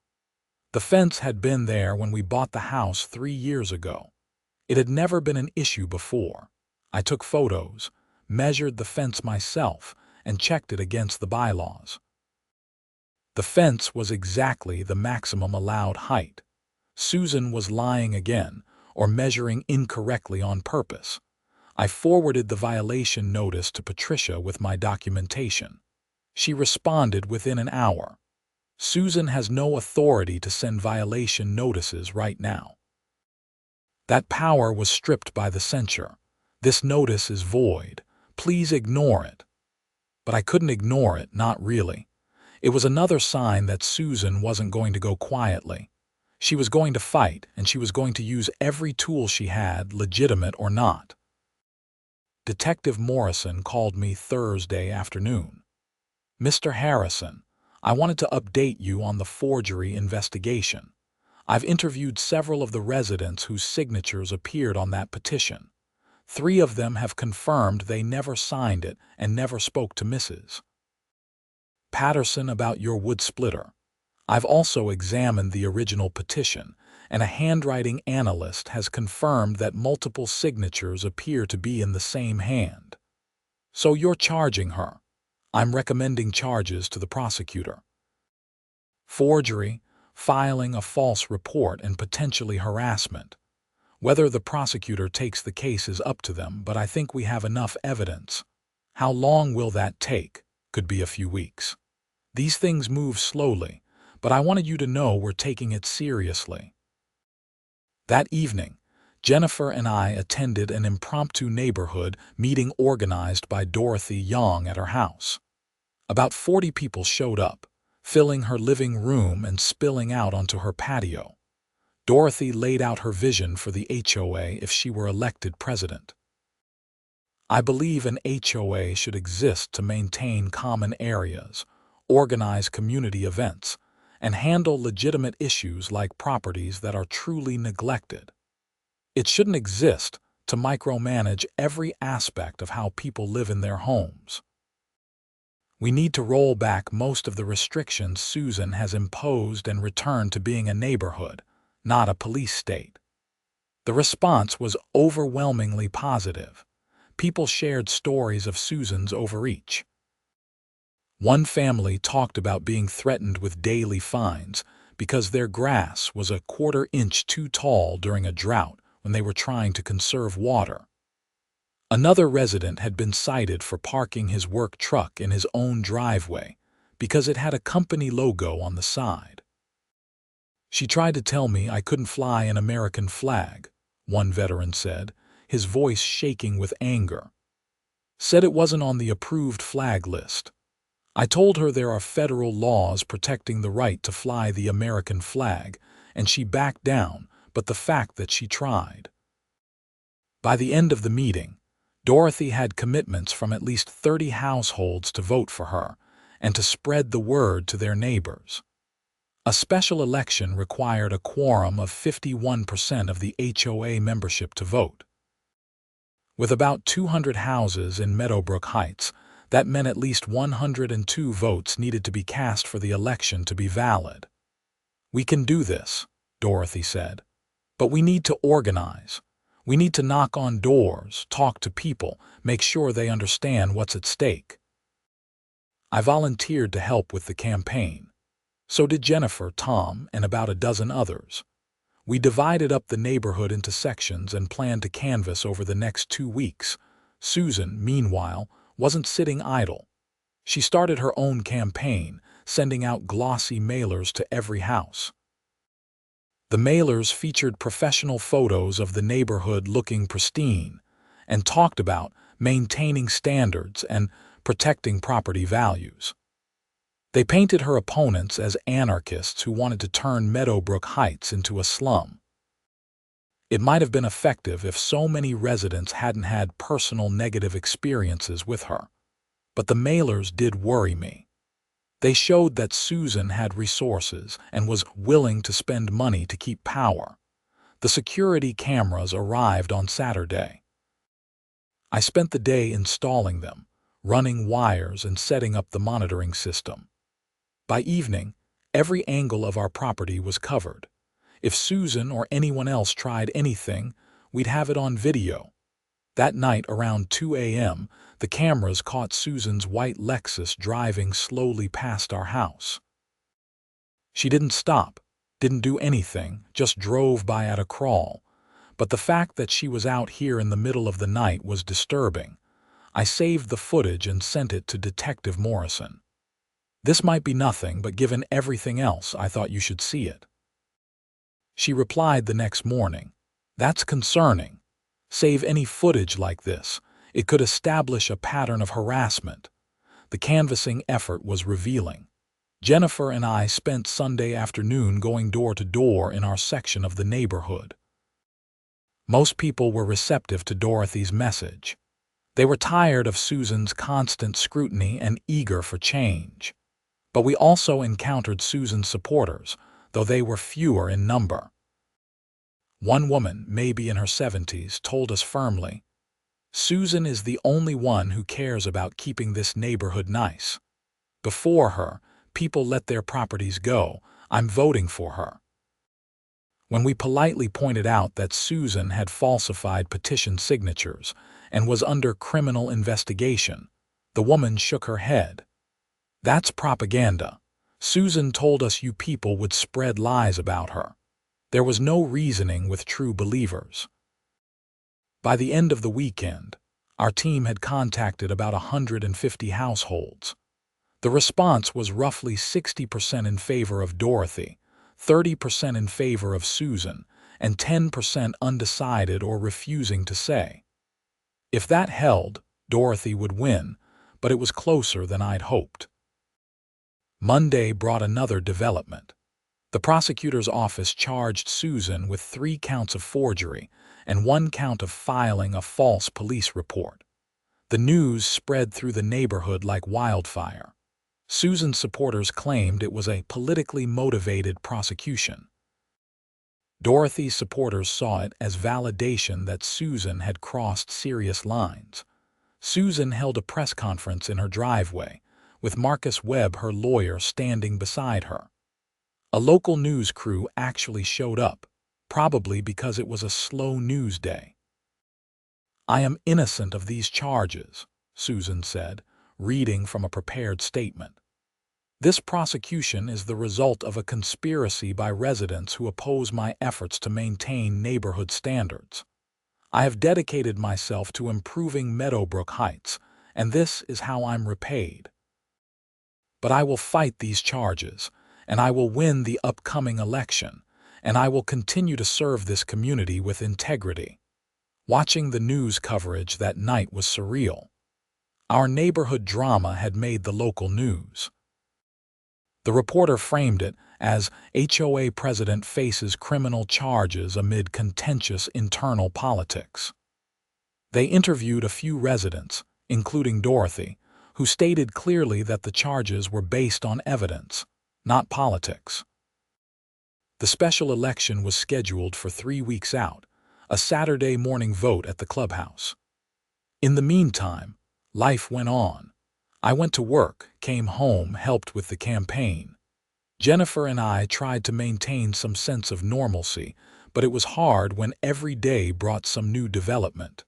The fence had been there when we bought the house 3 years ago. It had never been an issue before. I took photos, measured the fence myself, and checked it against the bylaws. The fence was exactly the maximum allowed height. Susan was lying again, or measuring incorrectly on purpose. I forwarded the violation notice to Patricia with my documentation. She responded within an hour. "Susan has no authority to send violation notices right now. That power was stripped by the censure. This notice is void. Please ignore it." But I couldn't ignore it, not really. It was another sign that Susan wasn't going to go quietly. She was going to fight, and she was going to use every tool she had, legitimate or not. Detective Morrison called me Thursday afternoon. "Mr. Harrison, I wanted to update you on the forgery investigation. I've interviewed several of the residents whose signatures appeared on that petition. 3 of them have confirmed they never signed it and never spoke to Mrs. Patterson about your wood splitter. I've also examined the original petition, and a handwriting analyst has confirmed that multiple signatures appear to be in the same hand. So you're charging her. I'm recommending charges to the prosecutor. Forgery, filing a false report, and potentially harassment. Whether the prosecutor takes the case is up to them, but I think we have enough evidence. How long will that take? Could be a few weeks. These things move slowly, but I wanted you to know we're taking it seriously." That evening, Jennifer and I attended an impromptu neighborhood meeting organized by Dorothy Young at her house. About 40 people showed up, filling her living room and spilling out onto her patio. Dorothy laid out her vision for the HOA if she were elected president. "I believe an HOA should exist to maintain common areas, organize community events, and handle legitimate issues like properties that are truly neglected. It shouldn't exist to micromanage every aspect of how people live in their homes. We need to roll back most of the restrictions Susan has imposed and return to being a neighborhood, not a police state. The response was overwhelmingly positive. People shared stories of Susan's overreach. One family talked about being threatened with daily fines because their grass was a quarter-inch too tall during a drought when they were trying to conserve water. Another resident had been cited for parking his work truck in his own driveway because it had a company logo on the side. "She tried to tell me I couldn't fly an American flag," one veteran said, his voice shaking with anger. "Said it wasn't on the approved flag list. I told her there are federal laws protecting the right to fly the American flag, and she backed down, but the fact that she tried." By the end of the meeting, Dorothy had commitments from at least 30 households to vote for her and to spread the word to their neighbors. A special election required a quorum of 51% of the HOA membership to vote. With about 200 houses in Meadowbrook Heights, that meant at least 102 votes needed to be cast for the election to be valid. "We can do this," Dorothy said, "but we need to organize. We need to knock on doors, talk to people, make sure they understand what's at stake." I volunteered to help with the campaign. So did Jennifer, Tom, and about a dozen others. We divided up the neighborhood into sections and planned to canvass over the next 2 weeks. Susan, meanwhile, wasn't sitting idle. She started her own campaign, sending out glossy mailers to every house. The mailers featured professional photos of the neighborhood looking pristine and talked about maintaining standards and protecting property values. They painted her opponents as anarchists who wanted to turn Meadowbrook Heights into a slum. It might have been effective if so many residents hadn't had personal negative experiences with her, but the mailers did worry me. They showed that Susan had resources and was willing to spend money to keep power. The security cameras arrived on Saturday. I spent the day installing them, running wires and setting up the monitoring system. By evening, every angle of our property was covered. If Susan or anyone else tried anything, we'd have it on video. That night around 2 a.m., the cameras caught Susan's white Lexus driving slowly past our house. She didn't stop, didn't do anything, just drove by at a crawl. But the fact that she was out here in the middle of the night was disturbing. I saved the footage and sent it to Detective Morrison. "This might be nothing, but given everything else, I thought you should see it." She replied the next morning, "That's concerning. Save any footage like this. It could establish a pattern of harassment." The canvassing effort was revealing. Jennifer and I spent Sunday afternoon going door to door in our section of the neighborhood. Most people were receptive to Dorothy's message. They were tired of Susan's constant scrutiny and eager for change. But we also encountered Susan's supporters, though they were fewer in number. One woman, maybe in her 70s, told us firmly, "Susan is the only one who cares about keeping this neighborhood nice. Before her, people let their properties go. I'm voting for her." When we politely pointed out that Susan had falsified petition signatures and was under criminal investigation, the woman shook her head. "That's propaganda. Susan told us you people would spread lies about her." There was no reasoning with true believers. By the end of the weekend, our team had contacted about 150 households. The response was roughly 60% in favor of Dorothy, 30% in favor of Susan, and 10% undecided or refusing to say. If that held, Dorothy would win, but it was closer than I'd hoped. Monday brought another development. The prosecutor's office charged Susan with 3 counts of forgery and 1 count of filing a false police report. The news spread through the neighborhood like wildfire. Susan's supporters claimed it was a politically motivated prosecution. Dorothy's supporters saw it as validation that Susan had crossed serious lines. Susan held a press conference in her driveway, with Marcus Webb, her lawyer, standing beside her. A local news crew actually showed up, probably because it was a slow news day. "I am innocent of these charges," Susan said, reading from a prepared statement. "This prosecution is the result of a conspiracy by residents who oppose my efforts to maintain neighborhood standards. I have dedicated myself to improving Meadowbrook Heights, and this is how I'm repaid. But I will fight these charges, and I will win the upcoming election, and I will continue to serve this community with integrity." Watching the news coverage that night was surreal. Our neighborhood drama had made the local news. The reporter framed it as HOA president faces criminal charges amid contentious internal politics. They interviewed a few residents, including Dorothy, who stated clearly that the charges were based on evidence, not politics. The special election was scheduled for 3 weeks out, a Saturday morning vote at the clubhouse. In the meantime, life went on. I went to work, came home, helped with the campaign. Jennifer and I tried to maintain some sense of normalcy, but it was hard when every day brought some new development.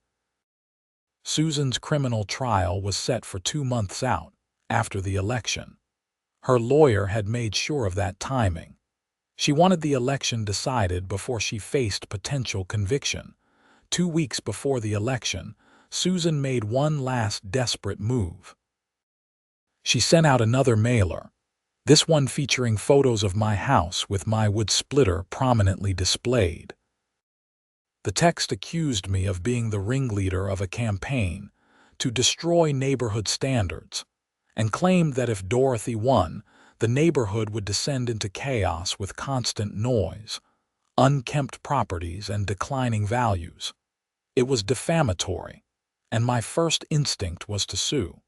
Susan's criminal trial was set for 2 months out, after the election. Her lawyer had made sure of that timing. She wanted the election decided before she faced potential conviction. 2 weeks before the election, Susan made one last desperate move. She sent out another mailer, this one featuring photos of my house with my wood splitter prominently displayed. The text accused me of being the ringleader of a campaign to destroy neighborhood standards, and claimed that if Dorothy won, the neighborhood would descend into chaos with constant noise, unkempt properties, and declining values. It was defamatory, and my first instinct was to sue.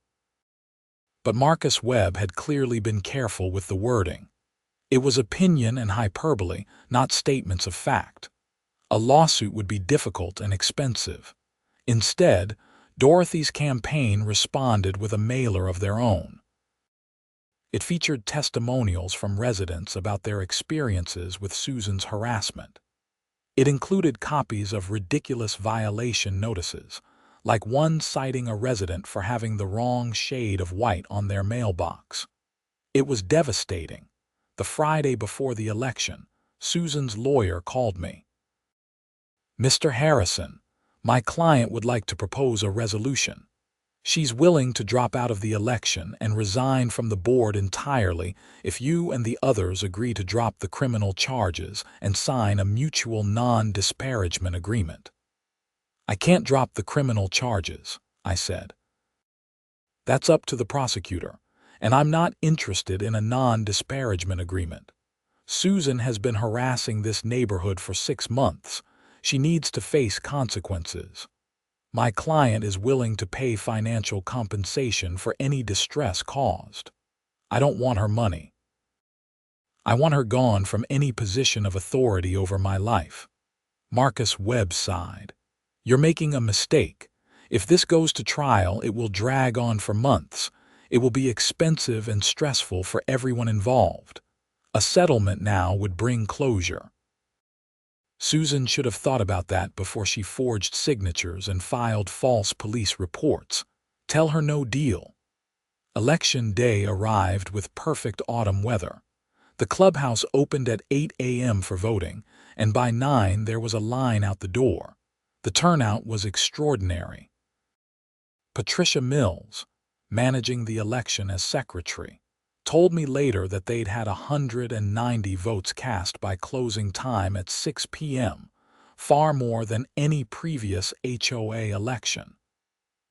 But Marcus Webb had clearly been careful with the wording. It was opinion and hyperbole, not statements of fact. A lawsuit would be difficult and expensive. Instead, Dorothy's campaign responded with a mailer of their own. It featured testimonials from residents about their experiences with Susan's harassment. It included copies of ridiculous violation notices, like one citing a resident for having the wrong shade of white on their mailbox. It was devastating. The Friday before the election, Susan's lawyer called me. "Mr. Harrison, my client would like to propose a resolution. She's willing to drop out of the election and resign from the board entirely if you and the others agree to drop the criminal charges and sign a mutual non-disparagement agreement." "I can't drop the criminal charges," I said. "That's up to the prosecutor, and I'm not interested in a non-disparagement agreement. Susan has been harassing this neighborhood for 6 months. She needs to face consequences. My client is willing to pay financial compensation for any distress caused. I don't want her money. I want her gone from any position of authority over my life." Marcus Webb sighed. "You're making a mistake. If this goes to trial, it will drag on for months. It will be expensive and stressful for everyone involved. A settlement now would bring closure." Susan should have thought about that before she forged signatures and filed false police reports. Tell her no deal. Election day arrived with perfect autumn weather. The clubhouse opened at 8 a.m. for voting, and by 9 there was a line out the door. The turnout was extraordinary. Patricia Mills, managing the election as secretary, told me later that they'd had 190 votes cast by closing time at 6 p.m., far more than any previous HOA election.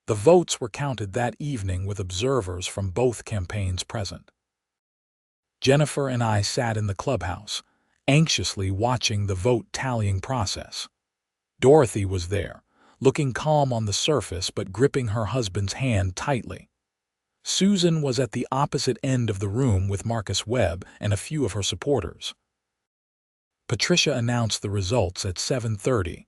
The votes were counted that evening with observers from both campaigns present. Jennifer and I sat in the clubhouse, anxiously watching the vote tallying process. Dorothy was there, looking calm on the surface but gripping her husband's hand tightly. Susan was at the opposite end of the room with Marcus Webb and a few of her supporters. Patricia announced the results at 7:30.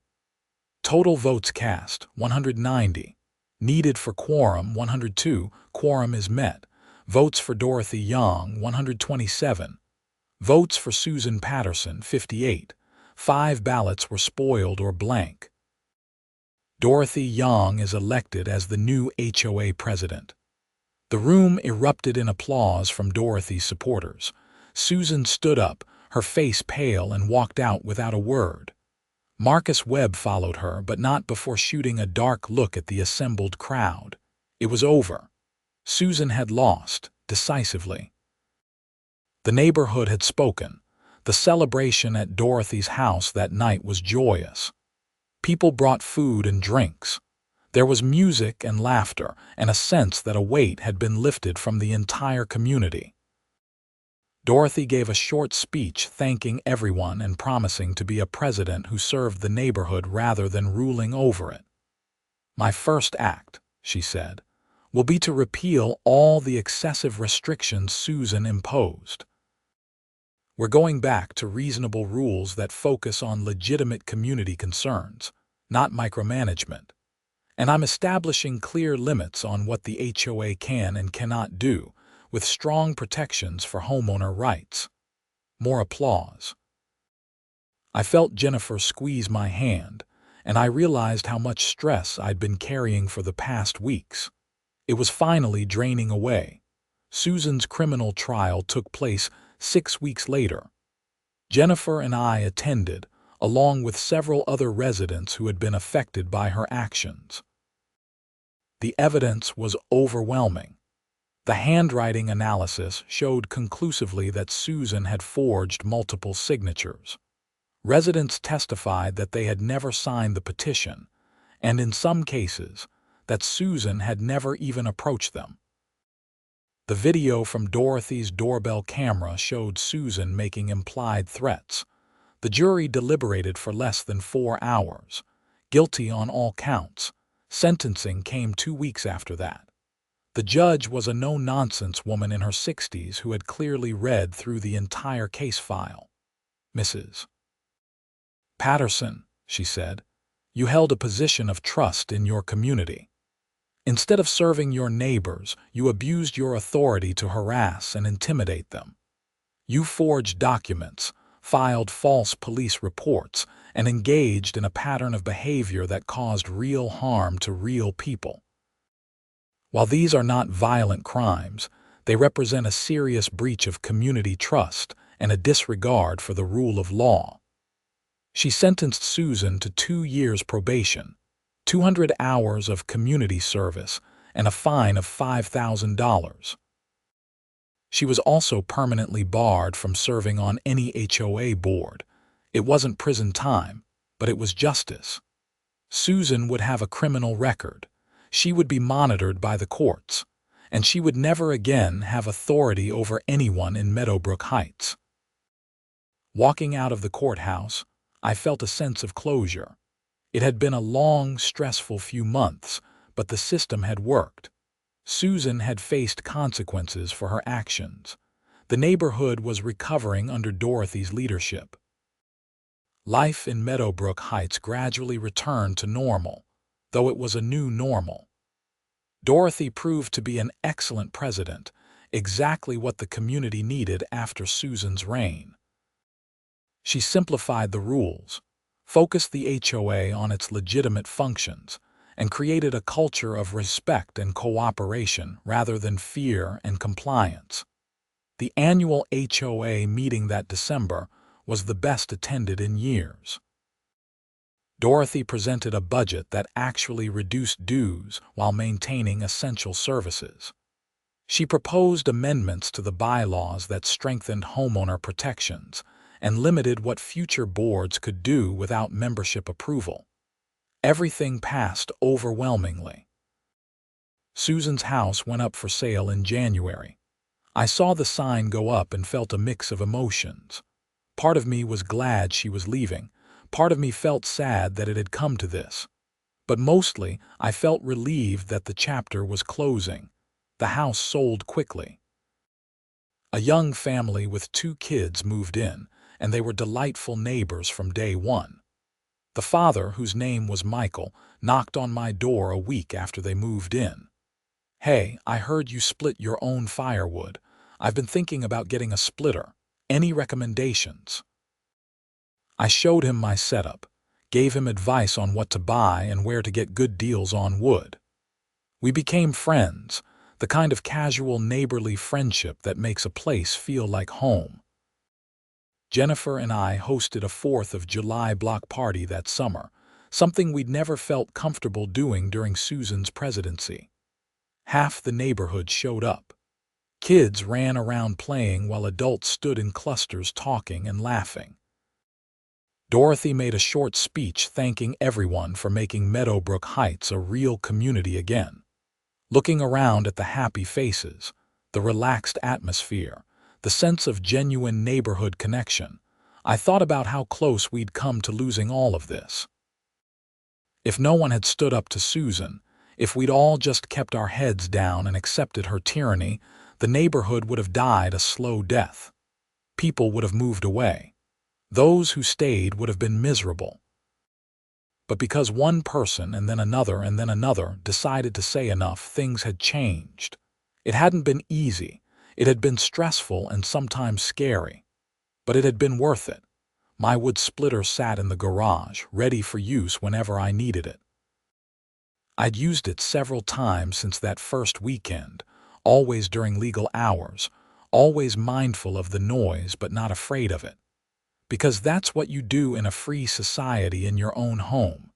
Total votes cast, 190. Needed for quorum, 102. Quorum is met. Votes for Dorothy Young, 127. Votes for Susan Patterson, 58. 5 ballots were spoiled or blank. Dorothy Young is elected as the new HOA president. The room erupted in applause from Dorothy's supporters. Susan stood up, her face pale, and walked out without a word. Marcus Webb followed her, but not before shooting a dark look at the assembled crowd. It was over. Susan had lost, decisively. The neighborhood had spoken. The celebration at Dorothy's house that night was joyous. People brought food and drinks. There was music and laughter, and a sense that a weight had been lifted from the entire community. Dorothy gave a short speech thanking everyone and promising to be a president who served the neighborhood rather than ruling over it. "My first act," she said, "will be to repeal all the excessive restrictions Susan imposed. We're going back to reasonable rules that focus on legitimate community concerns, not micromanagement. And I'm establishing clear limits on what the HOA can and cannot do, with strong protections for homeowner rights." More applause. I felt Jennifer squeeze my hand, and I realized how much stress I'd been carrying for the past weeks. It was finally draining away. Susan's criminal trial took place 6 weeks later. Jennifer and I attended, along with several other residents who had been affected by her actions. The evidence was overwhelming. The handwriting analysis showed conclusively that Susan had forged multiple signatures. Residents testified that they had never signed the petition, and in some cases, that Susan had never even approached them. The video from Dorothy's doorbell camera showed Susan making implied threats. The jury deliberated for less than 4 hours. Guilty on all counts. Sentencing came 2 weeks after that. The judge was a no-nonsense woman in her 60s who had clearly read through the entire case file. "Mrs. Patterson," she said, "you held a position of trust in your community. Instead of serving your neighbors, you abused your authority to harass and intimidate them. You forged documents, filed false police reports, and engaged in a pattern of behavior that caused real harm to real people. While these are not violent crimes, they represent a serious breach of community trust and a disregard for the rule of law." She sentenced Susan to 2 years probation, 200 hours of community service, and a fine of $5,000. She was also permanently barred from serving on any HOA board. It wasn't prison time, but it was justice. Susan would have a criminal record. She would be monitored by the courts, and she would never again have authority over anyone in Meadowbrook Heights. Walking out of the courthouse, I felt a sense of closure. It had been a long, stressful few months, but the system had worked. Susan had faced consequences for her actions. The neighborhood was recovering under Dorothy's leadership. Life in Meadowbrook Heights gradually returned to normal, though it was a new normal. Dorothy proved to be an excellent president, exactly what the community needed after Susan's reign. She simplified the rules, focused the HOA on its legitimate functions, and created a culture of respect and cooperation rather than fear and compliance. The annual HOA meeting that December was the best attended in years. Dorothy presented a budget that actually reduced dues while maintaining essential services. She proposed amendments to the bylaws that strengthened homeowner protections and limited what future boards could do without membership approval. Everything passed overwhelmingly. Susan's house went up for sale in January. I saw the sign go up and felt a mix of emotions. Part of me was glad she was leaving. Part of me felt sad that it had come to this. But mostly, I felt relieved that the chapter was closing. The house sold quickly. A young family with 2 kids moved in, and they were delightful neighbors from day one. The father, whose name was Michael, knocked on my door a week after they moved in. "Hey, I heard you split your own firewood. I've been thinking about getting a splitter. Any recommendations?" I showed him my setup, gave him advice on what to buy and where to get good deals on wood. We became friends, the kind of casual neighborly friendship that makes a place feel like home. Jennifer and I hosted a 4th of July block party that summer, something we'd never felt comfortable doing during Susan's presidency. Half the neighborhood showed up. Kids ran around playing while adults stood in clusters talking and laughing. Dorothy made a short speech thanking everyone for making Meadowbrook Heights a real community again. Looking around at the happy faces, the relaxed atmosphere, the sense of genuine neighborhood connection, I thought about how close we'd come to losing all of this. If no one had stood up to Susan, if we'd all just kept our heads down and accepted her tyranny, the neighborhood would have died a slow death. People would have moved away. Those who stayed would have been miserable. But because one person and then another decided to say enough, things had changed. It hadn't been easy. It had been stressful and sometimes scary. But it had been worth it. My wood splitter sat in the garage, ready for use whenever I needed it. I'd used it several times since that first weekend, always during legal hours, always mindful of the noise but not afraid of it. Because that's what you do in a free society in your own home.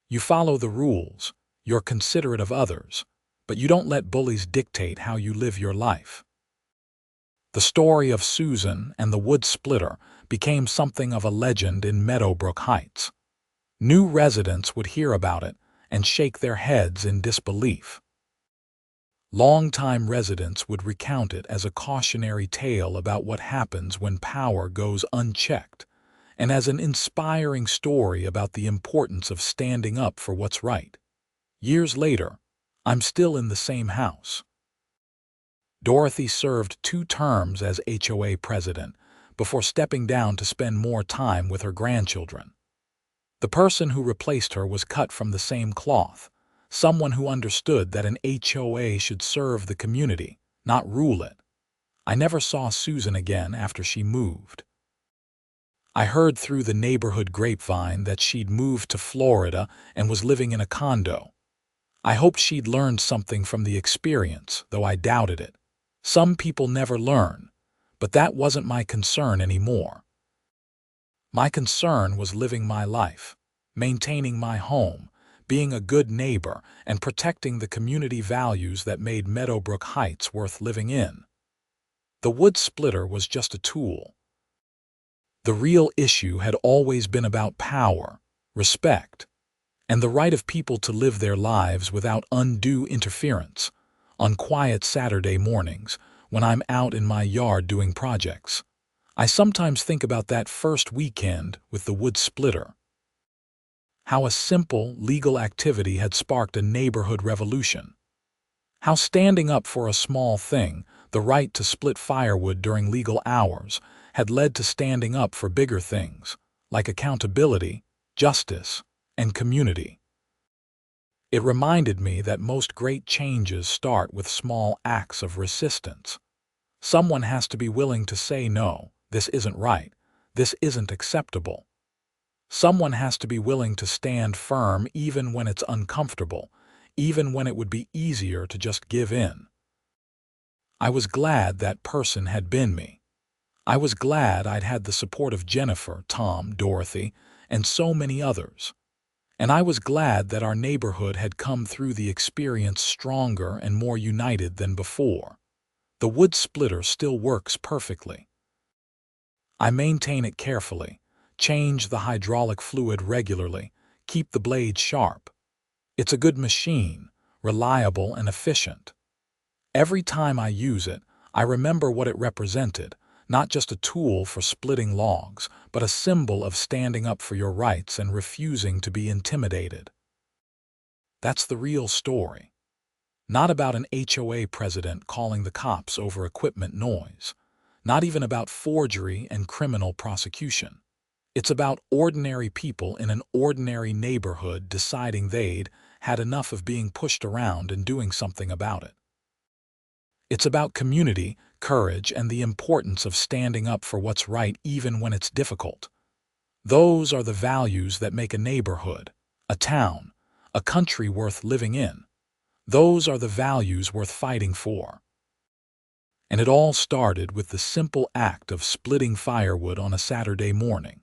You follow the rules, you're considerate of others, but you don't let bullies dictate how you live your life. The story of Susan and the wood splitter became something of a legend in Meadowbrook Heights. New residents would hear about it and shake their heads in disbelief. Longtime residents would recount it as a cautionary tale about what happens when power goes unchecked, and as an inspiring story about the importance of standing up for what's right. Years later, I'm still in the same house. Dorothy served 2 terms as HOA president before stepping down to spend more time with her grandchildren. The person who replaced her was cut from the same cloth, someone who understood that an HOA should serve the community, not rule it. I never saw Susan again after she moved. I heard through the neighborhood grapevine that she'd moved to Florida and was living in a condo. I hoped she'd learned something from the experience, though I doubted it. Some people never learn, but that wasn't my concern anymore. My concern was living my life, maintaining my home, being a good neighbor, and protecting the community values that made Meadowbrook Heights worth living in. The wood splitter was just a tool. The real issue had always been about power, respect, and the right of people to live their lives without undue interference. On quiet Saturday mornings, when I'm out in my yard doing projects, I sometimes think about that first weekend with the wood splitter. How a simple, legal activity had sparked a neighborhood revolution. How standing up for a small thing, the right to split firewood during legal hours, had led to standing up for bigger things, like accountability, justice, and community. It reminded me that most great changes start with small acts of resistance. Someone has to be willing to say no, this isn't right, this isn't acceptable. Someone has to be willing to stand firm even when it's uncomfortable, even when it would be easier to just give in. I was glad that person had been me. I was glad I'd had the support of Jennifer, Tom, Dorothy, and so many others. And I was glad that our neighborhood had come through the experience stronger and more united than before. The wood splitter still works perfectly. I maintain it carefully, change the hydraulic fluid regularly, keep the blade sharp. It's a good machine, reliable and efficient. Every time I use it, I remember what it represented, not just a tool for splitting logs, but a symbol of standing up for your rights and refusing to be intimidated. That's the real story. Not about an HOA president calling the cops over equipment noise. Not even about forgery and criminal prosecution. It's about ordinary people in an ordinary neighborhood deciding they'd had enough of being pushed around and doing something about it. It's about community, courage, and the importance of standing up for what's right even when it's difficult. Those are the values that make a neighborhood, a town, a country worth living in. Those are the values worth fighting for. And it all started with the simple act of splitting firewood on a Saturday morning.